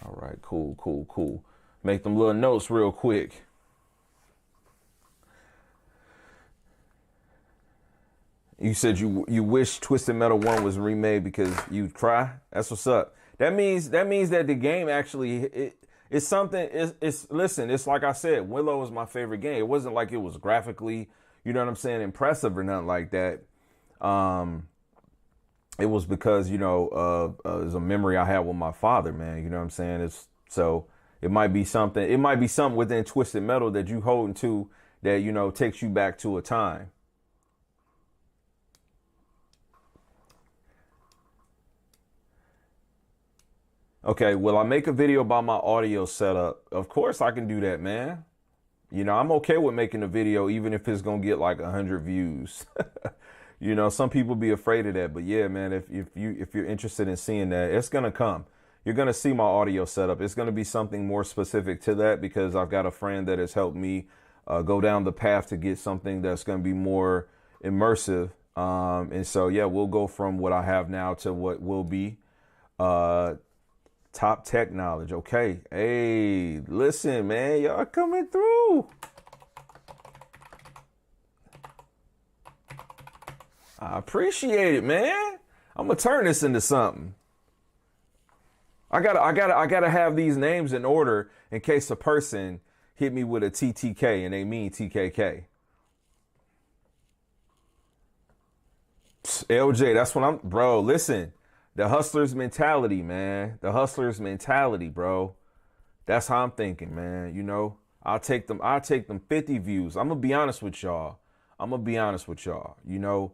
All right, cool. Make them little notes real quick. You said you wish Twisted Metal 1 was remade because you'd cry. That's what's up. That means that the game actually it's something. Listen. It's like I said, Willow is my favorite game. It wasn't like it was graphically, you know what I'm saying, impressive or nothing like that. It was because, you know, it's a memory I had with my father, man. You know what I'm saying? It might be something. It might be something within Twisted Metal that you holding to that, you know, takes you back to a time. Okay, will I make a video about my audio setup? Of course I can do that, man. You know, I'm okay with making a video even if it's gonna get like 100 views. You know, some people be afraid of that, but yeah, man, if you're interested in seeing that, it's gonna come. You're gonna see my audio setup. It's gonna be something more specific to that because I've got a friend that has helped me go down the path to get something that's gonna be more immersive. And so yeah, we'll go from what I have now to what will be. Top tech knowledge. Okay. Hey, listen, man, y'all coming through. I appreciate it, man. I'm going to turn this into something. I gotta have these names in order in case a person hit me with a TTK and they mean TKK. LJ, that's what I'm, bro. Listen, the hustler's mentality, man. The hustler's mentality, bro. That's how I'm thinking, man. You know, I'll take them 50 views. I'm gonna be honest with y'all. You know,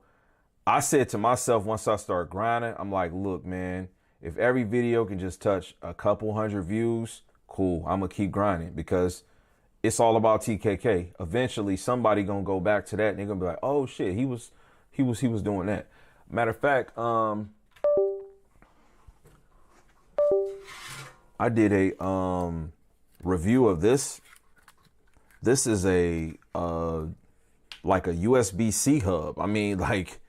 I said to myself once I start grinding, I'm like, look, man, if every video can just touch a couple hundred views, cool. I'm gonna keep grinding because it's all about TKK. Eventually, somebody gonna go back to that and they're gonna be like, oh shit, he was doing that. Matter of fact, I did a review of this. This is a like a USB-C hub. I mean, like,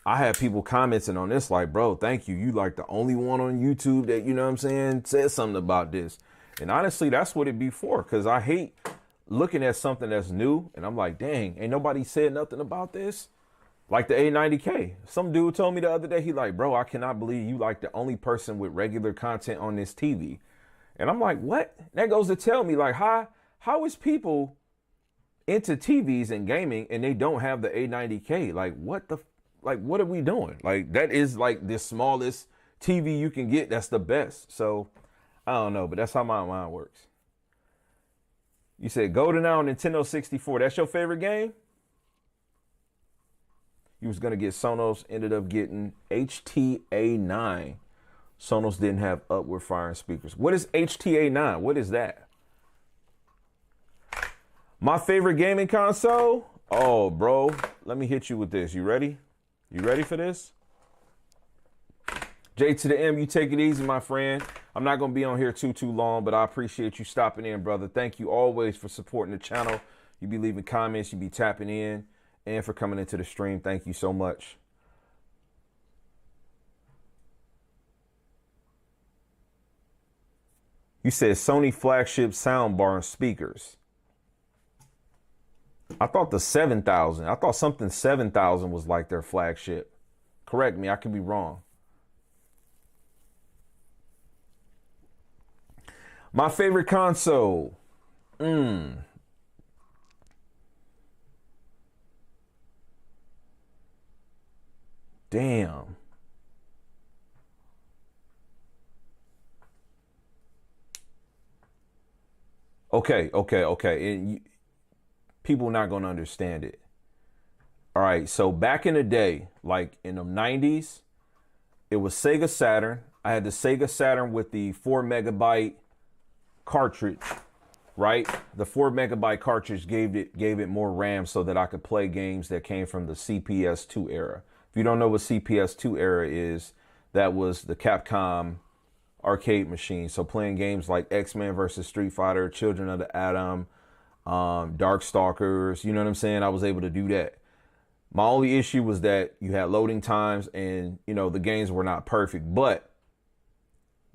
I had people commenting on this like, bro, thank you. You like the only one on YouTube that, you know what I'm saying, said something about this. And honestly, that's what it be for, because I hate looking at something that's new and I'm like, dang, ain't nobody said nothing about this. Like the A90K. Some dude told me the other day, he like, bro, I cannot believe you like the only person with regular content on this TV. And I'm like, what? That goes to tell me, like, how is people into TVs and gaming and they don't have the A90K? Like, what are we doing? Like, that is like the smallest TV you can get. That's the best. So I don't know, but that's how my mind works. You said GoldenEye on Nintendo 64. That's your favorite game? You was going to get Sonos, ended up getting HTA9. Sonos didn't have upward firing speakers. What is HTA9? What is that? My favorite gaming console? Oh, bro, let me hit you with this. You ready? You ready for this? J to the M, you take it easy, my friend. I'm not going to be on here too long, but I appreciate you stopping in, brother. Thank you always for supporting the channel. You be leaving comments, you be tapping in, and for coming into the stream. Thank you so much. You said Sony flagship soundbar and speakers. I thought the 7000. I thought something 7000 was like their flagship. Correct me, I could be wrong. My favorite console. Damn. Okay. And people not going to understand it. All right. So back in the day, like in the 90s, it was Sega Saturn. I had the Sega Saturn with the 4 megabyte cartridge, right? The 4 megabyte cartridge gave it more RAM so that I could play games that came from the CPS2 era. If you don't know what CPS2 era is, that was the Capcom arcade machine. So playing games like X-Men versus Street Fighter, Children of the Atom, Darkstalkers, you know what I'm saying? I was able to do that. My only issue was that you had loading times and, you know, the games were not perfect, but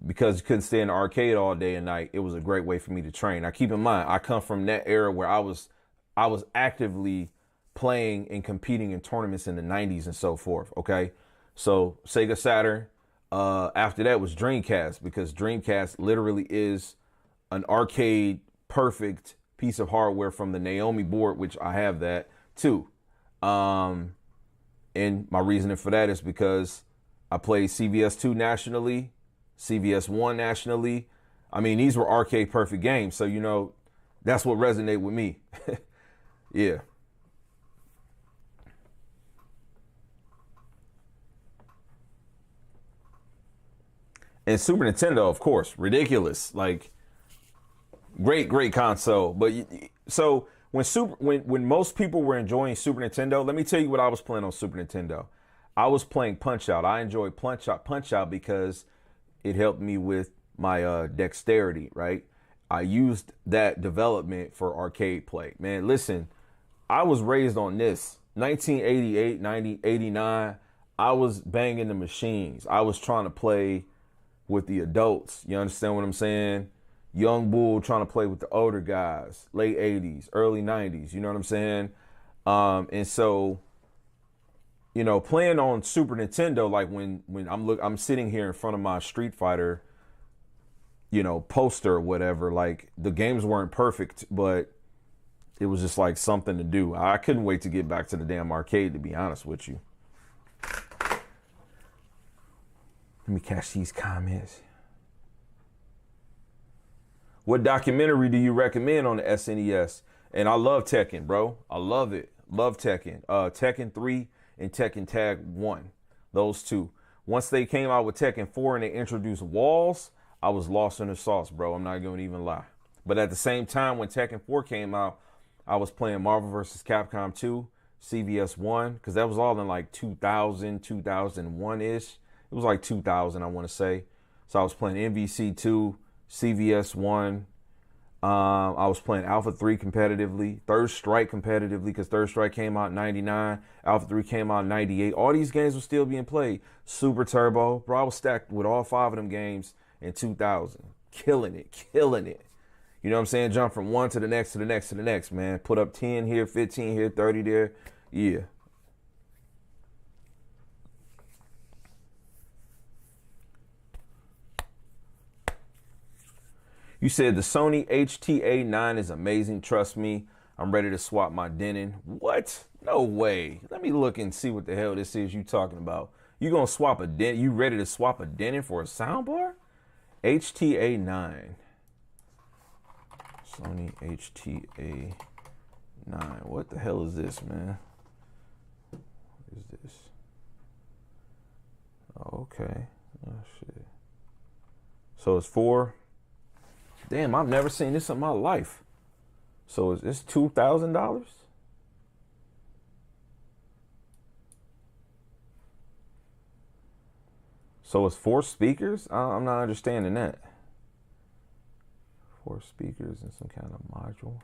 because you couldn't stay in the arcade all day and night, it was a great way for me to train. Now, keep in mind, I come from that era where I was actively playing and competing in tournaments in the 90s and so forth. Okay. So Sega Saturn, after that was Dreamcast, because Dreamcast literally is an arcade perfect piece of hardware from the Naomi board, which I have that too. And my reasoning for that is because I played CVS2 nationally, CVS1 nationally. I mean, these were arcade perfect games. So, you know, that's what resonated with me. Yeah. And Super Nintendo, of course, ridiculous. Like, great console. But so when most people were enjoying Super Nintendo, let me tell you what I was playing on Super Nintendo. I was playing Punch Out. I enjoyed Punch Out because it helped me with my dexterity, right? I used that development for arcade play. Man, listen, I was raised on this. 1988, 90, 89, I was banging the machines. I was trying to play with the adults. You understand what I'm saying? Young bull trying to play with the older guys. Late 80s, early 90s. You know what I'm saying? And so, you know, playing on Super Nintendo, like when I'm sitting here in front of my Street Fighter you know, poster or whatever. Like the games weren't perfect, but it was just like something to do. I couldn't wait to get back to the damn arcade, to be honest with you. Let me catch these comments. What documentary do you recommend on the SNES? And I love Tekken, bro. I love it. Love Tekken. Tekken 3 and Tekken Tag 1. Those two. Once they came out with Tekken 4 and they introduced walls, I was lost in the sauce, bro. I'm not going to even lie. But at the same time, when Tekken 4 came out, I was playing Marvel vs. Capcom 2, CVS 1, because that was all in like 2000, 2001-ish. It was like 2000, I want to say. So I was playing MVC 2, CVS 1. I was playing Alpha 3 competitively, Third Strike competitively, because Third Strike came out in 99, Alpha 3 came out in 98. All these games were still being played. Super Turbo, bro, I was stacked with all 5 of them games in 2000. Killing it, killing it. You know what I'm saying? Jump from one to the next, to the next, to the next, man. Put up 10 here, 15 here, 30 there. Yeah. You said the Sony HTA9 is amazing. Trust me, I'm ready to swap my Denon. What? No way. Let me look and see what the hell this is you talking about. You gonna swap a Denon? You ready to swap a Denon for a soundbar? HTA9. Sony HTA9. What the hell is this, man? What is this? Oh, okay. Oh, shit. So it's 4. Damn, I've never seen this in my life. So it's $2,000? So it's 4 speakers? I'm not understanding that. 4 speakers and some kind of module.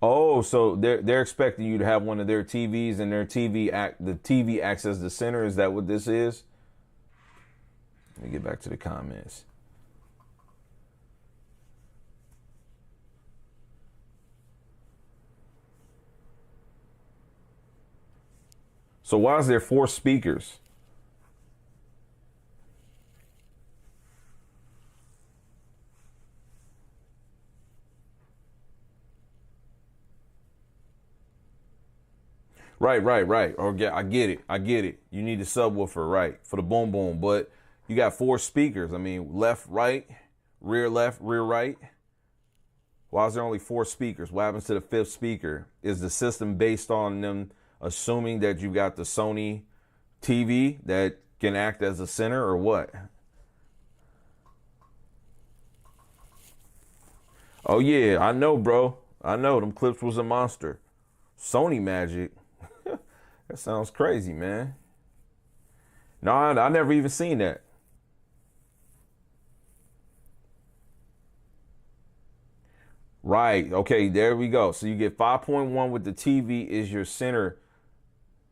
Oh, so they're expecting you to have one of their TVs and their the TV acts as the center. Is that what this is? Let me get back to the comments. So why is there 4 speakers? Right. Or I get it. You need a subwoofer, right, for the boom boom. But you got 4 speakers. I mean, left, right, rear, right. Why is there only 4 speakers? What happens to the 5th speaker? Is the system based on them assuming that you got the Sony TV that can act as a center, or what? Oh yeah, I know, bro. I know them clips was a monster. Sony magic. That sounds crazy, man. No, I never even seen that. Right. Okay, there we go. So you get 5.1 with the TV is your center,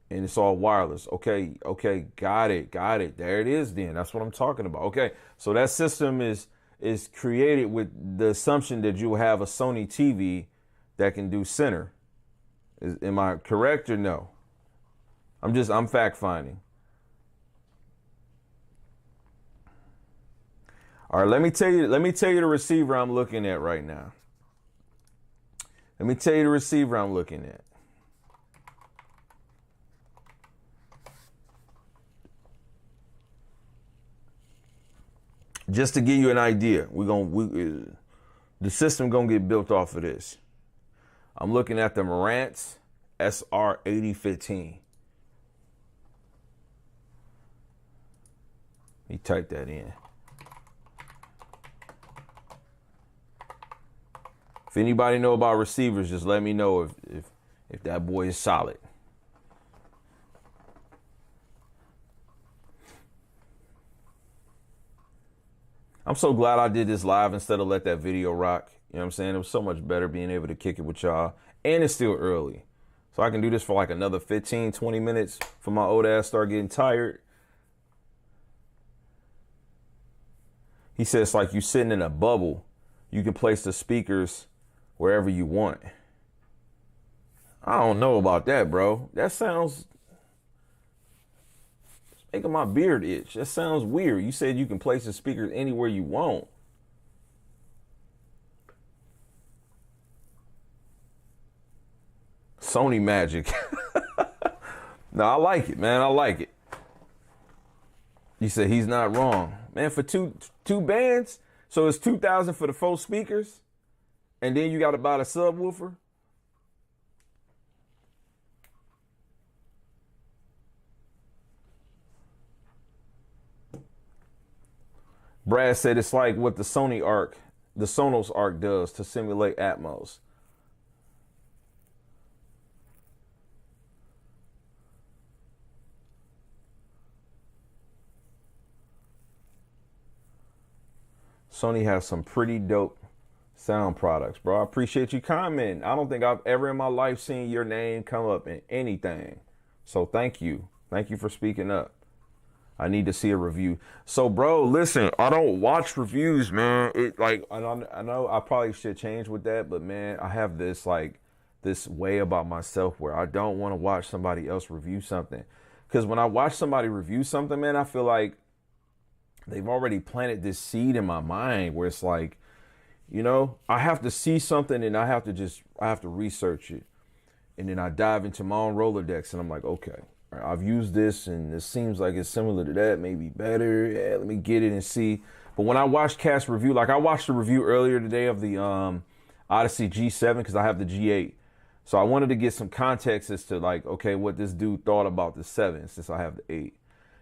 and it's all wireless. Okay, got it. There it is then. That's what I'm talking about. Okay, so that system is created with the assumption that you'll have a Sony TV that can do center. Am I correct or no? I'm fact finding. All right, let me tell you the receiver I'm looking at right now. Just to give you an idea, the system gonna get built off of this. I'm looking at the Marantz SR8015. Let me type that in. If anybody know about receivers, just let me know if that boy is solid. I'm so glad I did this live instead of let that video rock. You know what I'm saying? It was so much better being able to kick it with y'all. And it's still early. So I can do this for like another 15, 20 minutes for my old ass start getting tired. He says like you sitting in a bubble. You can place the speakers wherever you want. I don't know about that, bro. That sounds Making my beard itch. That sounds weird. You said you can place the speakers anywhere you want. Sony magic. No, I like it, man. I like it. You said he's not wrong. Man, for two bands, so it's 2,000 for the 4 speakers, and then you got to buy the subwoofer. Brad said it's like what the Sonos Arc does to simulate Atmos. Sony has some pretty dope sound products, bro. I appreciate you commenting. I don't think I've ever in my life seen your name come up in anything. So thank you. Thank you for speaking up. I need to see a review. So, bro, listen, I don't watch reviews, man. I know I probably should change with that, but man, I have this way about myself where I don't want to watch somebody else review something. Because when I watch somebody review something, man, I feel like they've already planted this seed in my mind where it's like, you know, I have to see something and I have to research it. And then I dive into my own Rolodex and I'm like, okay, I've used this and this seems like it's similar to that, maybe better. Yeah, let me get it and see. But when I watch cast review, like I watched a review earlier today of the Odyssey G7 because I have the G8. So I wanted to get some context as to like, okay, what this dude thought about the 7 since I have the 8.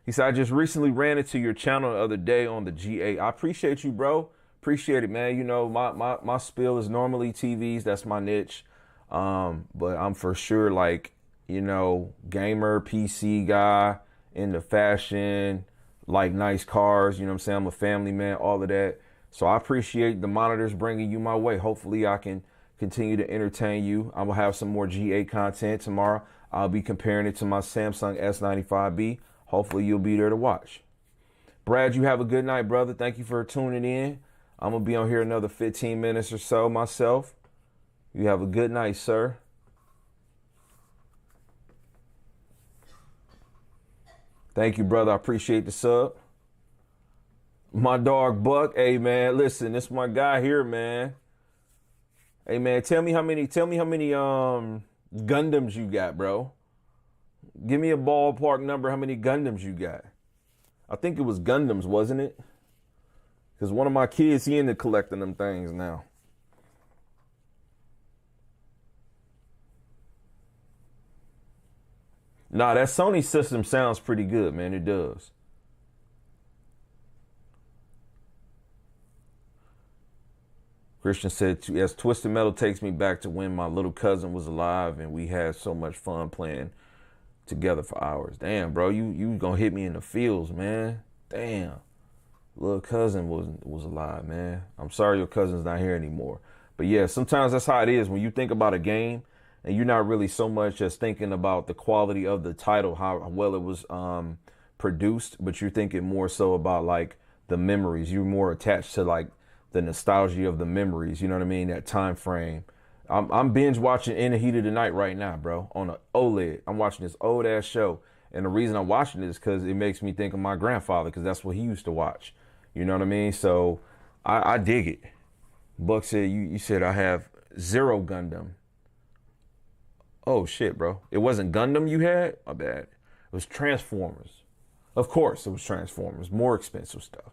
He said, I just recently ran into your channel the other day on the G8. I appreciate you, bro. Appreciate it, man. You know, my spill is normally TVs. That's my niche. But I'm for sure like, you know, gamer, PC guy, into fashion, like nice cars. You know what I'm saying? I'm a family man, all of that. So I appreciate the monitors bringing you my way. Hopefully I can continue to entertain you. I will have some more G8 content tomorrow. I'll be comparing it to my Samsung S95B. Hopefully you'll be there to watch. Brad, you have a good night, brother. Thank you for tuning in. I'm going to be on here another 15 minutes or so myself. You have a good night, sir. Thank you, brother. I appreciate the sub. My dog Buck. Hey, man, listen, this is my guy here, man. Hey, man, tell me how many Gundams you got, bro. Give me a ballpark number, how many Gundams you got. I think it was Gundams, wasn't it? Because one of my kids, he into collecting them things now. Nah, that Sony system sounds pretty good, man. It does. Christian said, yes, Twisted Metal takes me back to when my little cousin was alive and we had so much fun playing together for hours. Damn, bro, you gonna hit me in the feels, man. Damn. Little cousin was alive, man. I'm sorry your cousin's not here anymore. But yeah, sometimes that's how it is when you think about a game and you're not really so much as thinking about the quality of the title, how well it was produced, but you're thinking more so about like the memories. You're more attached to like the nostalgia of the memories, you know what I mean? That time frame. I'm binge watching In the Heat of the Night right now, bro, on an OLED. I'm watching this old ass show. And the reason I'm watching it is because it makes me think of my grandfather, because that's what he used to watch. You know what I mean? So I dig it. Buck said, you said I have 0 Gundam. Oh, shit, bro. It wasn't Gundam you had? My bad. It was Transformers. Of course it was Transformers. More expensive stuff.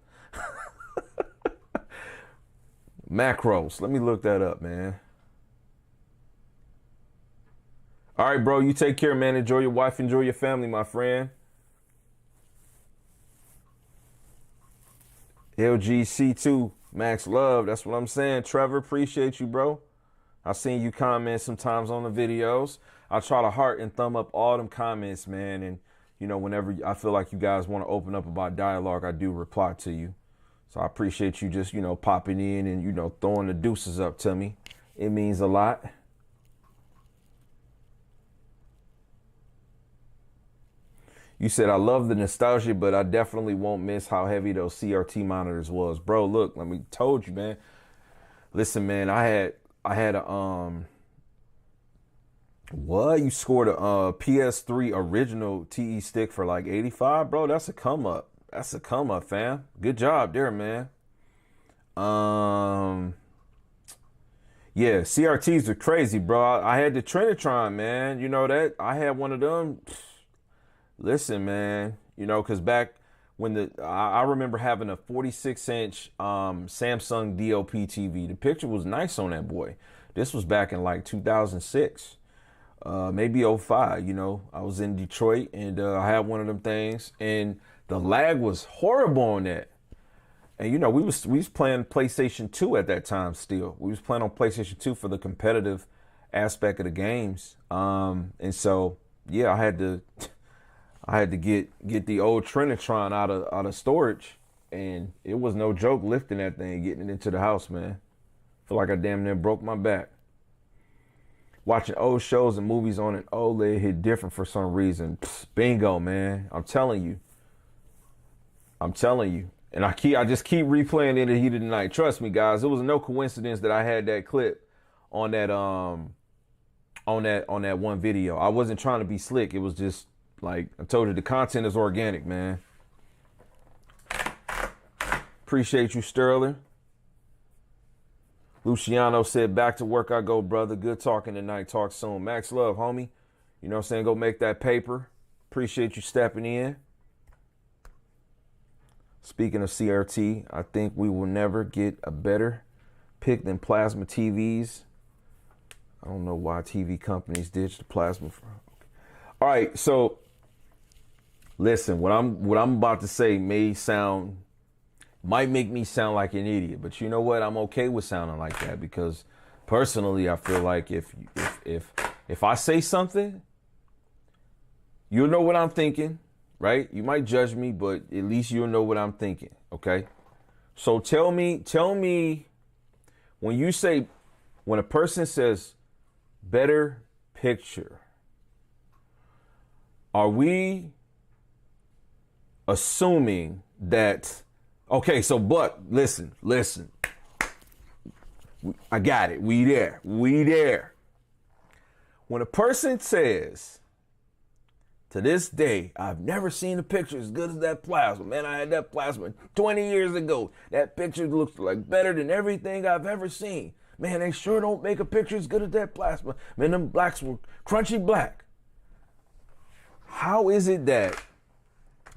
Macros. Let me look that up, man. All right, bro. You take care, man. Enjoy your wife. Enjoy your family, my friend. LGC2. Max Love. That's what I'm saying. Trevor, appreciate you, bro. I've seen you comment sometimes on the videos. I try to heart and thumb up all them comments, man. And, you know, whenever I feel like you guys want to open up about dialogue, I do reply to you. So I appreciate you just, you know, popping in and, you know, throwing the deuces up to me. It means a lot. You said, I love the nostalgia, but I definitely won't miss how heavy those CRT monitors was. Bro, look, let me told you, man. Listen, man, I had a What? You scored a PS3 original TE stick for like 85, bro? That's a come up. That's a come up, fam. Good job there, man. Um, yeah, CRTs are crazy, bro. I had the Trinitron, man. You know that? I had one of them. Listen, man. You know, because back when I remember having a 46-inch Samsung DLP TV. The picture was nice on that boy. This was back in like 2006. Maybe '05. You know, I was in Detroit and I had one of them things, and the lag was horrible on that. And you know, we was playing PlayStation 2 at that time. Still, we was playing on PlayStation 2 for the competitive aspect of the games. And so yeah, I had to get the old Trinitron out of storage, and it was no joke lifting that thing, getting it into the house, man. Feel like I damn near broke my back. Watching old shows and movies on an OLED hit different for some reason. Psst, bingo, man. I'm telling you. I'm telling you. And I just keep replaying In the Heat of the Night. Trust me, guys. It was no coincidence that I had that clip on that one video. I wasn't trying to be slick. It was just like I told you, the content is organic, man. Appreciate you, Sterling. Luciano said, back to work I go, brother. Good talking tonight. Talk soon. Max love, homie. You know what I'm saying? Go make that paper. Appreciate you stepping in. Speaking of CRT, I think we will never get a better pick than plasma TVs. I don't know why TV companies ditch the plasma. Okay. All right, so listen, what I'm about to say might make me sound like an idiot, but you know what? I'm okay with sounding like that because personally, I feel like if I say something, you'll know what I'm thinking, right? You might judge me, but at least you'll know what I'm thinking, okay? So tell me when a person says better picture, are we assuming that, okay, so but listen. I got it. We there. When a person says, to this day, I've never seen a picture as good as that plasma. Man, I had that plasma 20 years ago. That picture looks like better than everything I've ever seen. Man, they sure don't make a picture as good as that plasma. Man, them blacks were crunchy black. How is it that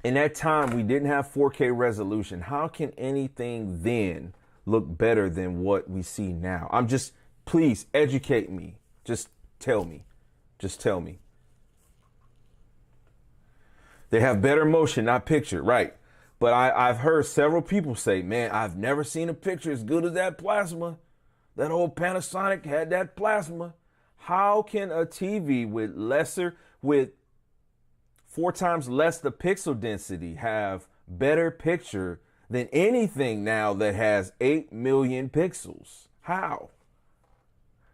in that time we didn't have 4K resolution? How can anything then look better than what we see now? Please educate me. Just tell me. They have better motion, not picture, right? But I've heard several people say, man, I've never seen a picture as good as that plasma. That old Panasonic had that plasma. How can a TV with 4 times less the pixel density have better picture than anything now that has 8 million pixels? How?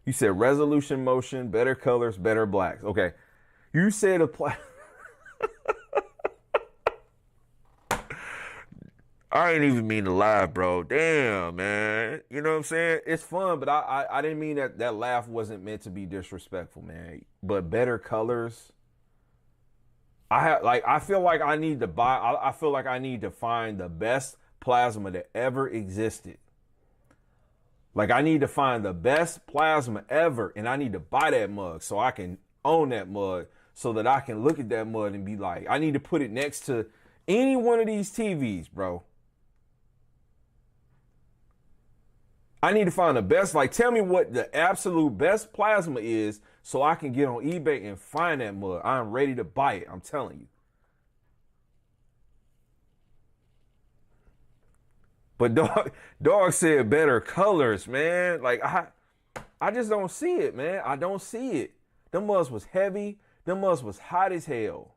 You said resolution, motion, better colors, better blacks. Okay. You said I ain't even mean to laugh, bro. Damn, man. You know what I'm saying? It's fun, but I didn't mean that laugh wasn't meant to be disrespectful, man. But better colors. I feel like I need to find the best plasma that ever existed. Like I need to find the best plasma ever, and I need to buy that mug so I can own that mug, so that I can look at that mug and be like, I need to put it next to any one of these TVs, bro. I need to find the best, like tell me what the absolute best plasma is so I can get on eBay and find that mug. I'm ready to buy it. I'm telling you. But dog said better colors, man. Like I just don't see it, man. I don't see it. Them mugs was heavy. Them mugs was hot as hell.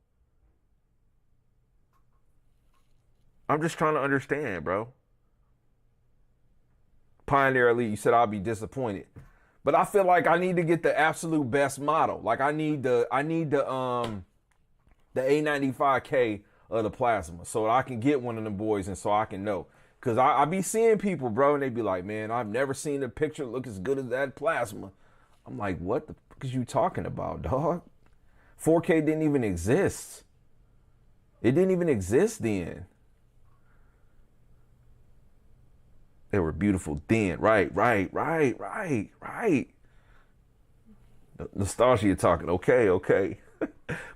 I'm just trying to understand, bro. Pioneer Elite, you said I'll be disappointed. But I feel like I need to get the absolute best model. Like I need the A95K of the plasma so I can get one of them boys and so I can know. Cause I be seeing people, bro, and they be like, man, I've never seen a picture look as good as that plasma. I'm like, what the What is you talking about, dog? 4K didn't even exist. It didn't even exist then. They were beautiful then. Right. Nostalgia talking. Okay.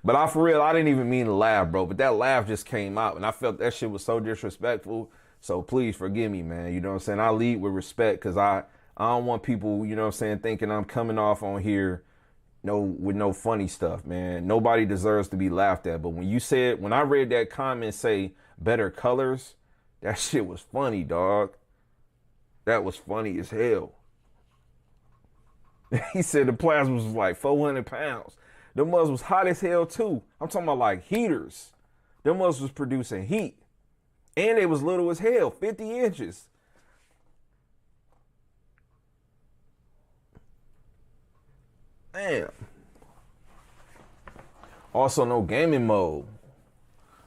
But for real, I didn't even mean to laugh, bro. But that laugh just came out, and I felt that shit was so disrespectful. So please forgive me, man. You know what I'm saying? I lead with respect because I don't want people, you know what I'm saying, thinking I'm coming off on here with no funny stuff, man. Nobody deserves to be laughed at. But when I read that comment say better colors, that shit was funny, dog. That was funny as hell. He said the plasma was like 400 pounds. Them mugs was hot as hell too. I'm talking about like heaters. Them mugs was producing heat. And it was little as hell, 50 inches. Damn. Also no gaming mode.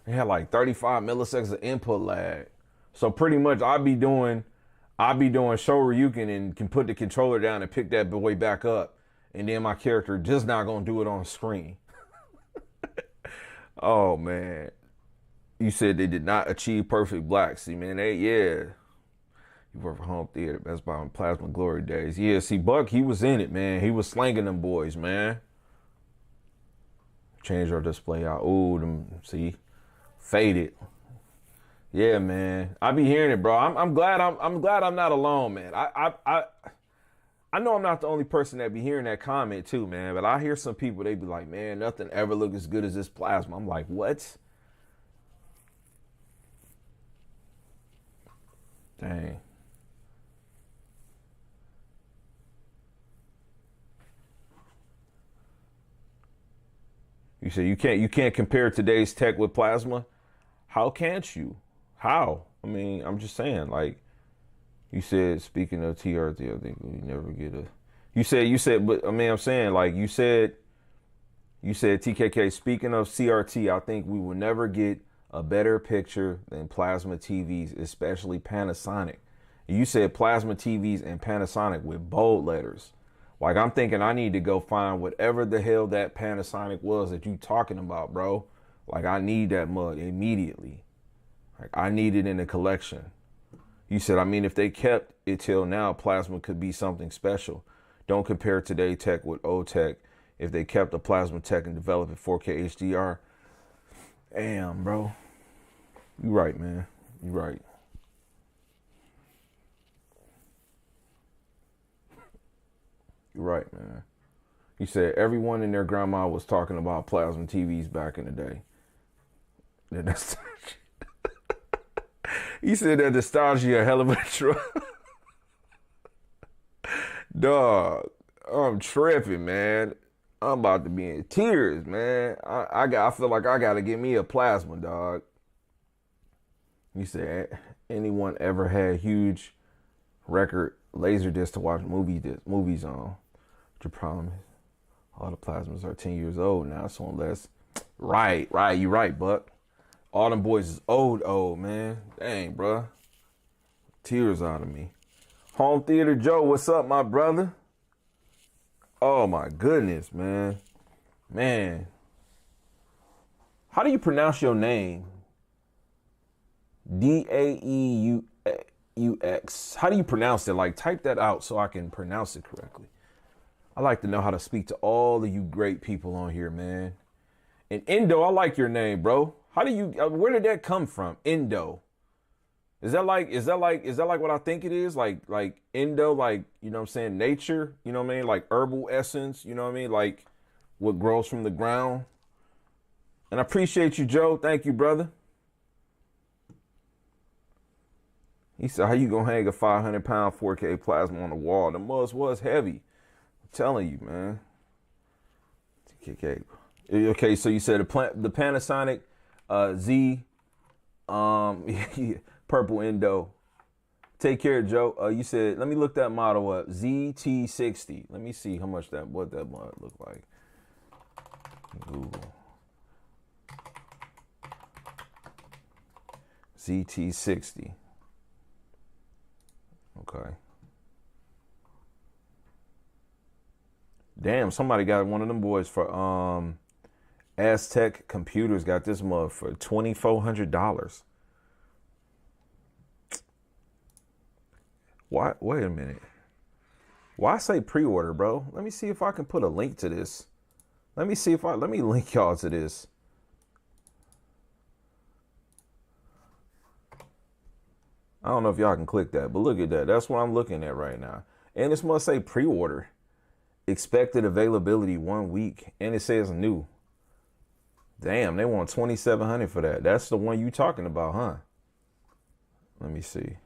It had like 35 milliseconds of input lag. So pretty much I'll be doing Shoryuken and can put the controller down and pick that boy back up. And then my character just not gonna do it on screen. Oh man. You said they did not achieve perfect black. See, man, you work for home theater, Best Buy and Plasma Glory days. Yeah, see, Buck, he was in it, man. He was slanging them boys, man. Change our display out. Ooh, them, see, faded. Yeah, man. I be hearing it, bro. I'm glad I'm not alone, man. I know I'm not the only person that be hearing that comment too, man. But I hear some people, they be like, man, nothing ever look as good as this plasma. I'm like, what? Dang. You say you can't compare today's tech with plasma? How can't you? How? I mean, I'm just saying, like, you said, speaking of TRT, I think we never get a. You said, but I mean, I'm saying, like, you said TKK, speaking of CRT, I think we will never get a better picture than plasma TVs, especially Panasonic. You said plasma TVs and Panasonic with bold letters. Like, I'm thinking I need to go find whatever the hell that Panasonic was that you talking about, bro. Like, I need that mug immediately. Like, I need it in the collection. You said, I mean, if they kept it till now, plasma could be something special. Don't compare today tech with old tech. If they kept the plasma tech and developed it 4K HDR. Damn, bro. You right, man. You right. You're right, man. You said everyone and their grandma was talking about plasma TVs back in the day. He said that nostalgia a hell of a truck. Dog, I'm tripping, man. I'm about to be in tears, man. I feel like I gotta get me a plasma, dog. You said anyone ever had huge record laser disc to watch movies on? Your problem is all the plasmas are 10 years old now, so unless right, you right, Buck. All them boys is old, man. Dang, bro. Tears out of me. Home Theater Joe, what's up, my brother? Oh my goodness, man. Man. How do you pronounce your name? Daeux. How do you pronounce it? Like, type that out so I can pronounce it correctly. I like to know how to speak to all of you great people on here, man. And Indo, I like your name, bro. Where did that come from? Indo. Is that like what I think it is? Like Indo, like, you know what I'm saying? Nature, you know what I mean? Like herbal essence, you know what I mean? Like what grows from the ground. And I appreciate you, Joe. Thank you, brother. He said, how you gonna hang a 500-pound 4K plasma on the wall? The mugs was heavy. I'm telling you, man. TKK. Okay, so you said the Panasonic Z, purple Indo. Take care, Joe. You said, let me look that model up. ZT60. Let me see what that mug look like. Google. ZT60. Okay. Damn, somebody got one of them boys for Aztec Computers got this mug for $2,400. Why? Wait a minute. Why say pre-order, bro? Let me see if I can put a link to this. Let me link y'all to this. I don't know if y'all can click that, but look at that. That's what I'm looking at right now. And this must say pre-order. Expected availability 1 week. And it says new. Damn, they want $2,700 for that. That's the one you talking about, huh? Let me see.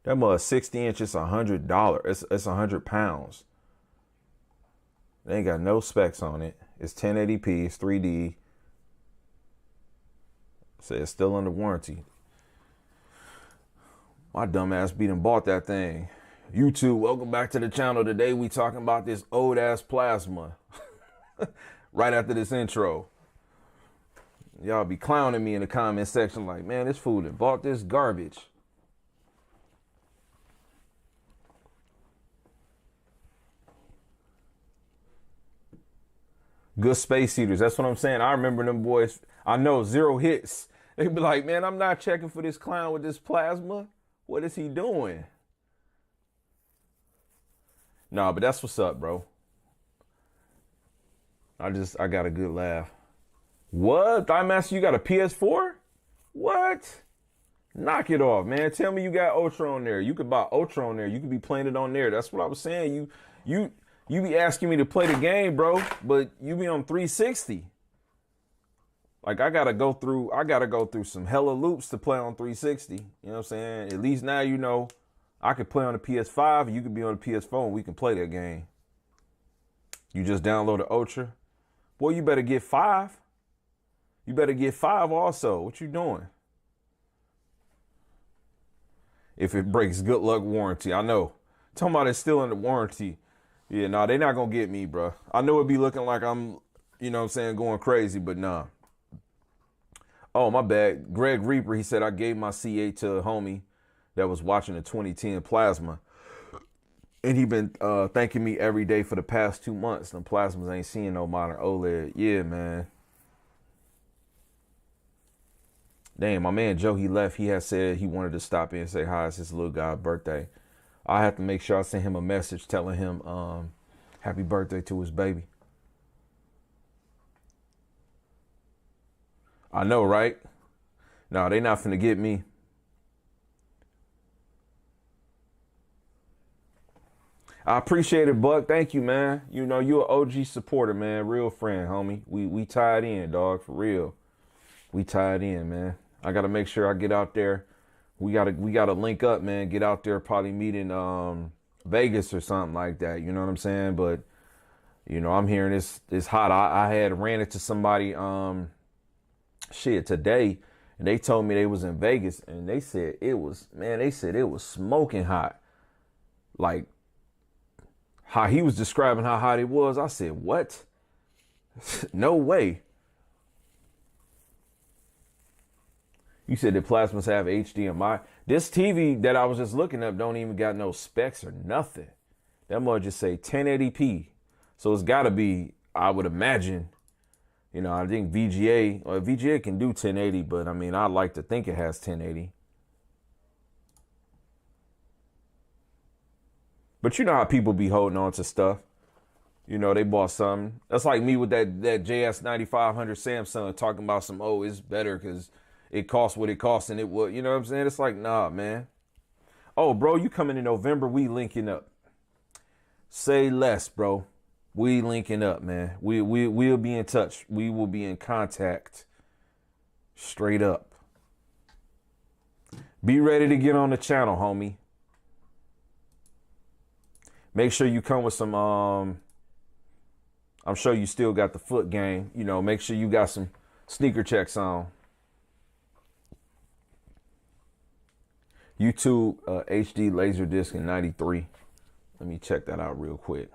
That mug 60 inches, $100. It's 100 pounds. They ain't got no specs on it. It's 1080p. It's 3D. So it's still under warranty. My dumb ass beat and bought that thing. YouTube, welcome back to the channel. Today we talking about this old ass plasma. Right after this intro. Y'all be clowning me in the comment section like, man, this fool that bought this garbage. Good space heaters. That's what I'm saying. I remember them boys. I know, 0 hits. They be like, man, I'm not checking for this clown with this plasma. What is he doing? Nah, but that's what's up, bro. I got a good laugh. What? Thighmaster, you got a PS4? What? Knock it off, man. Tell me you got Ultra on there. You could buy Ultra on there. You could be playing it on there. That's what I was saying. You be asking me to play the game, bro, but you be on 360. Like I gotta go through some hella loops to play on 360. You know what I'm saying? At least now you know I could play on the PS5 and you could be on the PS4 and we can play that game. You just download the Ultra. Boy, you better get 5. You better get 5 also. What you doing? If it breaks, good luck warranty. I know. Talking about it's still under warranty. Yeah, nah, they not gonna get me, bro. I know it'd be looking like I'm, you know what I'm saying, going crazy, but nah. Oh, my bad. Greg Reaper, he said I gave my C8 to a homie that was watching the 2010 plasma. And he been thanking me every day for the past 2 months. The plasmas ain't seeing no modern OLED. Yeah, man. Damn, my man Joe, he left. He had said he wanted to stop in and say hi. It's his little guy's birthday. I have to make sure I send him a message telling him happy birthday to his baby. I know, right? No, they not finna get me. I appreciate it, Buck. Thank you, man. You know, you're an OG supporter, man. Real friend, homie. We tied in, dog, for real. We tied in, man. I gotta make sure I get out there. We gotta link up, man. Get out there, probably meet in Vegas or something like that. You know what I'm saying? But you know, I'm hearing it's hot. I had ran into somebody today, and they told me they was in Vegas, and they said it was smoking hot. Like how he was describing how hot it was. I said, what? No way. You said the plasmas have HDMI. This TV that I was just looking up don't even got no specs or nothing. That must just say 1080p. So it's got to be, I would imagine, you know, I think VGA can do 1080, but I mean, I like to think it has 1080. But you know how people be holding on to stuff. You know, they bought something. That's like me with that JS9500 Samsung talking about some, oh, it's better because it costs what it costs and it would, you know what I'm saying? It's like, nah, man. Oh, bro, you coming in November, we linking up. Say less, bro. We linking up, man. We'll be in touch. We will be in contact. Straight up. Be ready to get on the channel, homie. Make sure you come with some, I'm sure you still got the foot game. You know, make sure you got some sneaker checks on. YouTube HD laser disc in 93. Let me check that out real quick.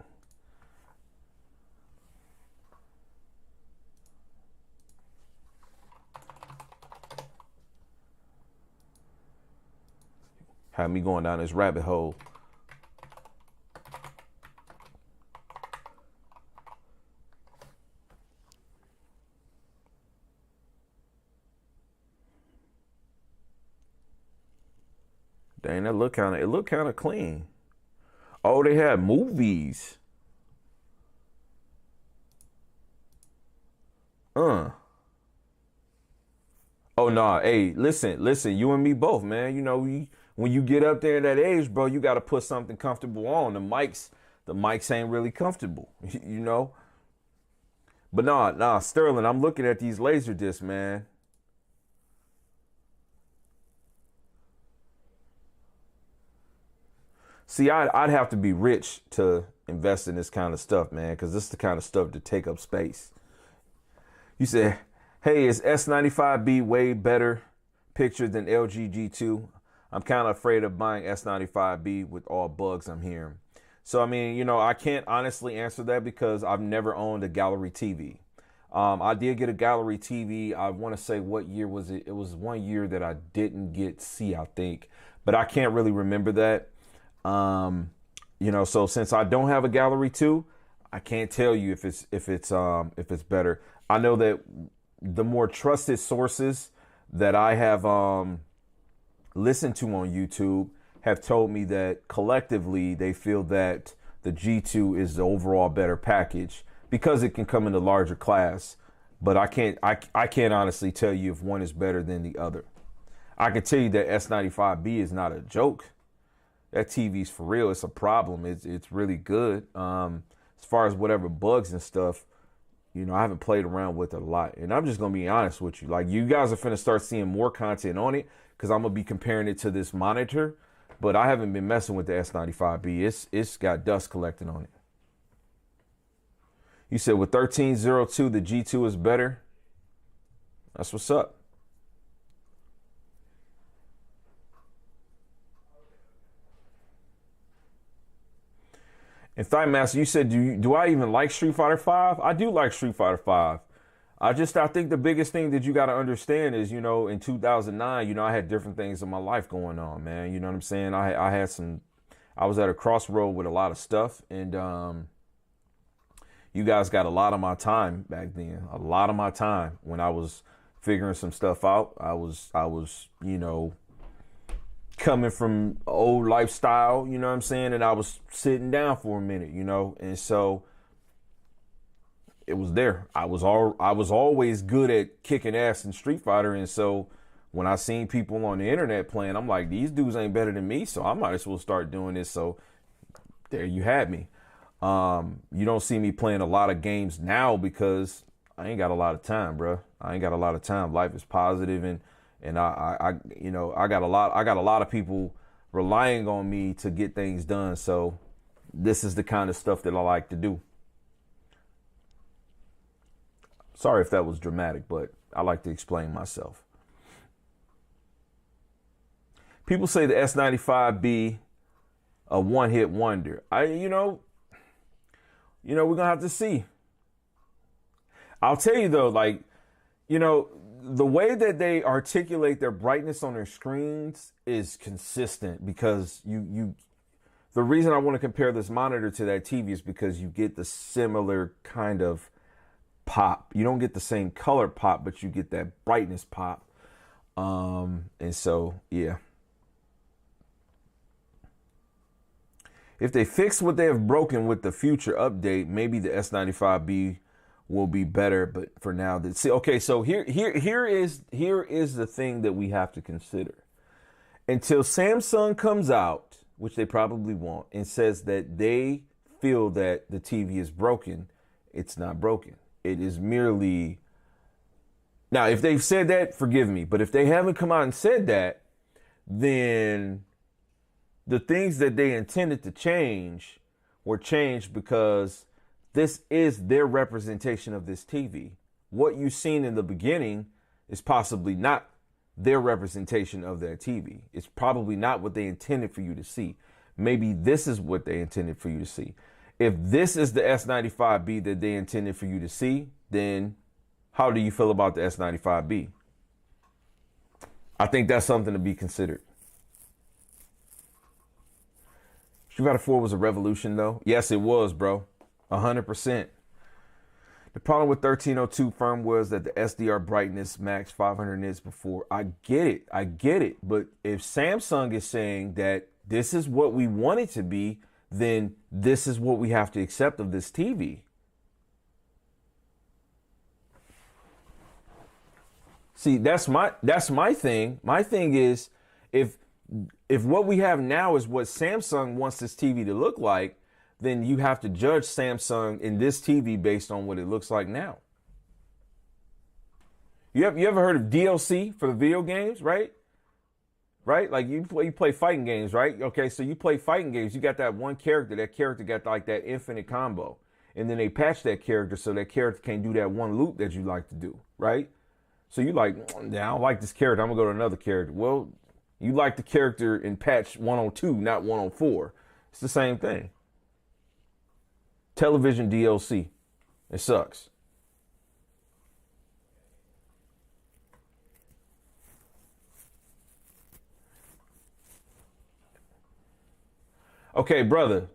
Had me going down this rabbit hole. Dang, it looked kind of clean. Oh, they had movies. Oh no, hey, listen, you and me both, man. You know, when you get up there in that age, bro, you got to put something comfortable on. The mics ain't really comfortable, you know. But nah, Sterling, I'm looking at these laser discs, man. See, I'd have to be rich to invest in this kind of stuff, man, because this is the kind of stuff to take up space. You said, hey, is S95B way better picture than LG G2? I'm kind of afraid of buying S95B with all bugs I'm hearing. So, I mean, you know, I can't honestly answer that because I've never owned a gallery TV. I did get a gallery TV. I want to say, what year was it? It was one year that I didn't get C, I think, but I can't really remember that. You know, so since I don't have a gallery 2, I can't tell you if it's better. I know that the more trusted sources that I have listened to on YouTube have told me that collectively they feel that the G2 is the overall better package because it can come in a larger class. But I can't honestly tell you if one is better than the other. I can tell you that S95B is not a joke. That TV's for real. It's a problem. It's really good. As far as whatever bugs and stuff, you know, I haven't played around with it a lot. And I'm just going to be honest with you. Like, you guys are finna start seeing more content on it because I'm going to be comparing it to this monitor. But I haven't been messing with the S95B. It's got dust collecting on it. You said with 1302, the G2 is better. That's what's up. And Thigh Master, you said, do I even like Street Fighter 5? I do like Street Fighter 5. I think the biggest thing that you got to understand is, you know, in 2009, you know, I had different things in my life going on, man. You know what I'm saying? I was at a crossroad with a lot of stuff, and you guys got a lot of my time back then. A lot of my time when I was figuring some stuff out. I was, you know, coming from old lifestyle, you know what I'm saying? And I was sitting down for a minute, you know? And so it was there. I was always good at kicking ass in Street Fighter. And so when I seen people on the internet playing, I'm like, these dudes ain't better than me. So I might as well start doing this. So there you had me. You don't see me playing a lot of games now because I ain't got a lot of time, bro. I ain't got a lot of time. Life is positive, and I you know, I got a lot of people relying on me to get things done. So this is the kind of stuff that I like to do. Sorry if that was dramatic, but I like to explain myself. People say the S95B a one-hit wonder. You know, we're gonna have to see. I'll tell you though, like, you know, the way that they articulate their brightness on their screens is consistent because the reason I want to compare this monitor to that TV is because you get the similar kind of pop. You don't get the same color pop, but you get that brightness pop. And so, yeah. If they fix what they have broken with the future update, maybe the S95B will be better, but for now, see. Okay, so here is the thing that we have to consider. Until Samsung comes out, which they probably won't, and says that they feel that the TV is broken, it's not broken. It is merely. Now, if they've said that, forgive me, but if they haven't come out and said that, then the things that they intended to change were changed because this is their representation of this TV. What you've seen in the beginning is possibly not their representation of that TV. It's probably not what they intended for you to see. Maybe this is what they intended for you to see. If this is the S95B that they intended for you to see, then how do you feel about the S95B? I think that's something to be considered. 2x4 was a revolution, though. Yes, it was, bro. 100%. The problem with 1302 firmware is that the SDR brightness max 500 nits before. I get it. But if Samsung is saying that this is what we want it to be, then this is what we have to accept of this TV. See, that's my thing. My thing is, if what we have now is what Samsung wants this TV to look like, then you have to judge Samsung in this TV based on what it looks like now. You ever heard of DLC for the video games, right? Right? Like you play fighting games, right? Okay, so you play fighting games, you got that one character, that character got like that infinite combo. And then they patch that character so that character can't do that one loop that you like to do, right? So you like, yeah, I don't like this character, I'm gonna go to another character. Well, you like the character in patch 102, not 104. It's the same thing. Television DLC. It sucks. Okay, brother.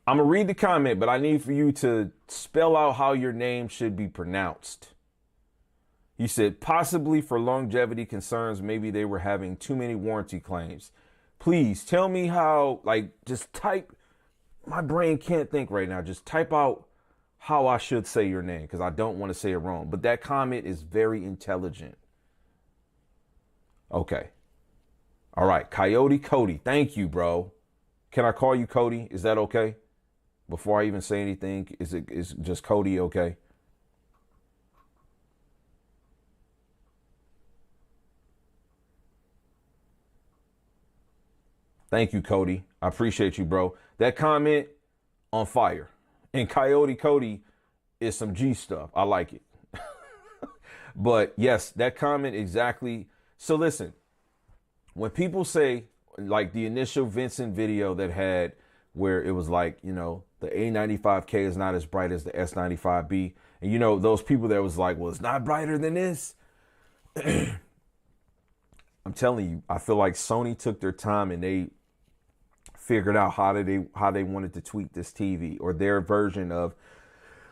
I'm going to read the comment, but I need for you to spell out how your name should be pronounced. You said possibly for longevity concerns, maybe they were having too many warranty claims. Please tell me how, like, just type. My brain can't think right now. Just type out how I should say your name because I don't want to say it wrong. But that comment is very intelligent. Okay. All right. Coyote Cody. Thank you, bro. Can I call you Cody? Is that okay? Before I even say anything, is just Cody okay? Thank you, Cody. I appreciate you, bro. That comment on fire. And Coyote Cody is some G stuff. I like it. But yes, that comment exactly. So listen, when people say like the initial Vincent video that had where it was like, you know, the A95K is not as bright as the S95B. And, you know, those people that was like, well, it's not brighter than this. I'm telling you, I feel like Sony took their time and they figured out how they wanted to tweak this TV or their version of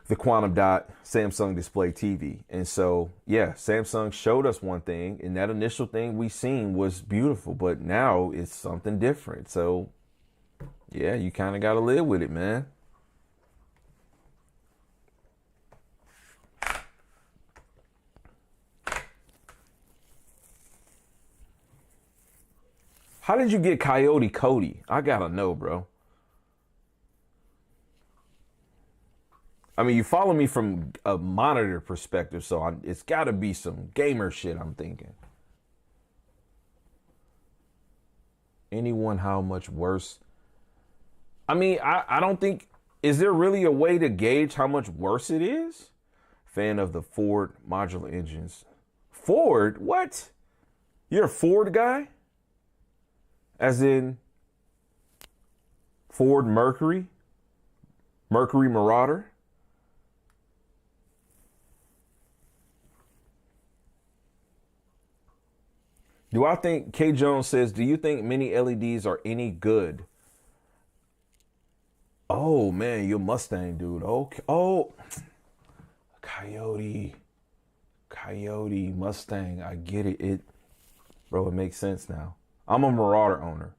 the quantum dot Samsung display TV. And so, yeah, Samsung showed us one thing and that initial thing we seen was beautiful, but now it's something different. So yeah, you kind of got to live with it, man. How did you get Coyote Cody? I gotta know, bro. I mean, you follow me from a monitor perspective, so it's got to be some gamer shit, I'm thinking. Anyone how much worse? I mean, I don't think, is there really a way to gauge how much worse it is? Fan of the Ford modular engines. Ford? What? You're a Ford guy? As in Ford Mercury? Mercury Marauder? Do I think, K Jones says, do you think mini LEDs are any good? Oh man, you're Mustang dude. Okay. Oh, Coyote Mustang. I get it. Bro, it makes sense now. I'm a Marauder owner.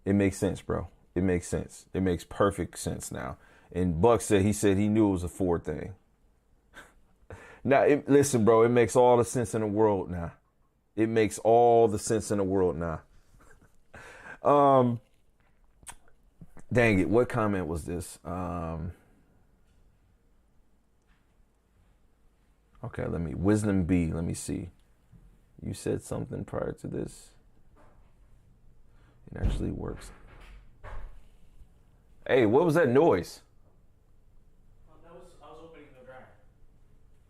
It makes sense, bro. It makes sense. It makes perfect sense now. And Buck said he knew it was a Ford thing. Now, listen, bro, it makes all the sense in the world now. It makes all the sense in the world now. Dang it. What comment was this? Okay, Wisdom B. Let me see. You said something prior to this. It actually works. Hey, what was that noise? I was opening the dryer.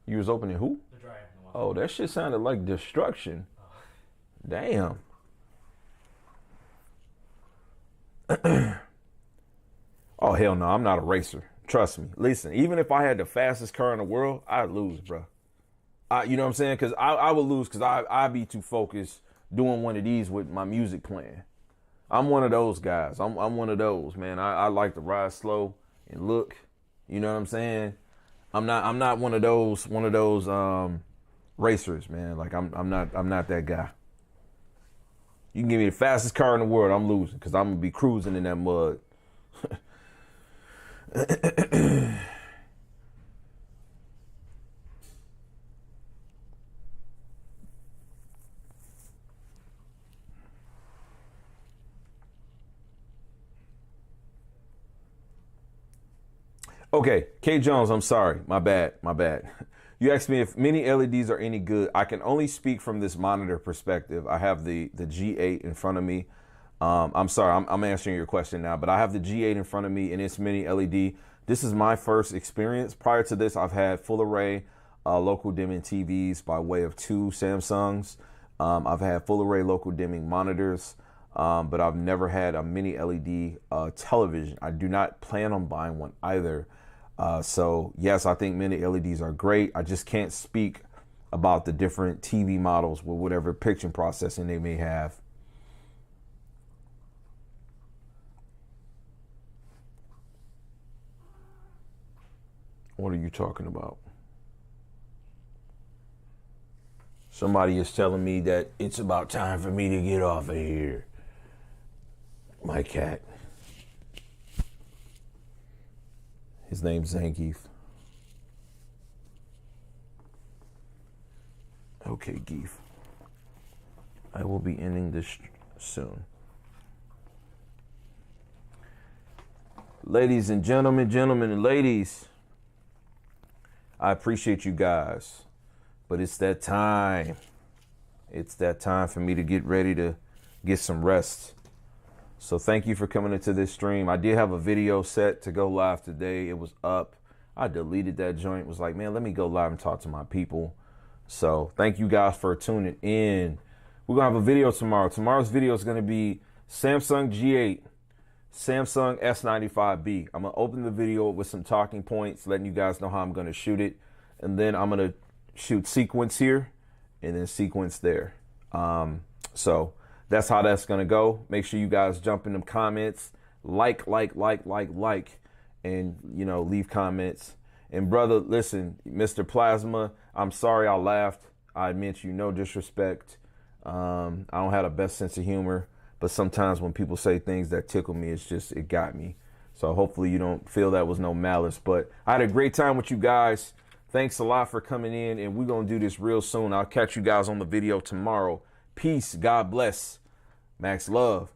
You was opening who? The dryer. Oh, that shit sounded like destruction. Oh. Damn. Oh, hell no. I'm not a racer. Trust me. Listen, even if I had the fastest car in the world, I'd lose, bro. You know what I'm saying? Because I would lose because I'd be too focused doing one of these with my music playing. I'm one of those guys. I'm one of those, man. I like to ride slow and look. You know what I'm saying? I'm not one of those racers, man. Like I'm not that guy. You can give me the fastest car in the world, I'm losing because I'm gonna be cruising in that mud. Okay, K Jones, I'm sorry. My bad. You asked me if mini LEDs are any good. I can only speak from this monitor perspective. I have the G8 in front of me. I'm sorry, I'm answering your question now, but I have the G8 in front of me and it's mini LED. This is my first experience. Prior to this, I've had full array local dimming TVs by way of 2 Samsungs. I've had full array local dimming monitors, but I've never had a mini LED television. I do not plan on buying one either. So yes, I think mini LEDs are great. I just can't speak about the different TV models with whatever picture processing they may have. What are you talking about? Somebody is telling me that it's about time for me to get off of here. My cat. His name's Zangief. Okay, Geef. I will be ending this soon. Ladies and gentlemen, gentlemen and ladies, I appreciate you guys, but it's that time. It's that time for me to get ready to get some rest. So thank you for coming into this stream. I did have a video set to go live today. It was up. I deleted that joint. Was like, man, let me go live and talk to my people. So thank you guys for tuning in. We're going to have a video tomorrow. Tomorrow's video is going to be Samsung G8, Samsung S95B. I'm going to open the video with some talking points, letting you guys know how I'm going to shoot it. And then I'm going to shoot sequence here and then sequence there. So that's how that's going to go. Make sure you guys jump in them comments, like, and, you know, leave comments. And brother, listen, Mr. Plasma, I'm sorry I laughed. I admit you, no disrespect. I don't have the best sense of humor, but sometimes when people say things that tickle me, it got me. So hopefully you don't feel that was no malice, but I had a great time with you guys. Thanks a lot for coming in, and we're going to do this real soon. I'll catch you guys on the video tomorrow. Peace. God bless. Max love.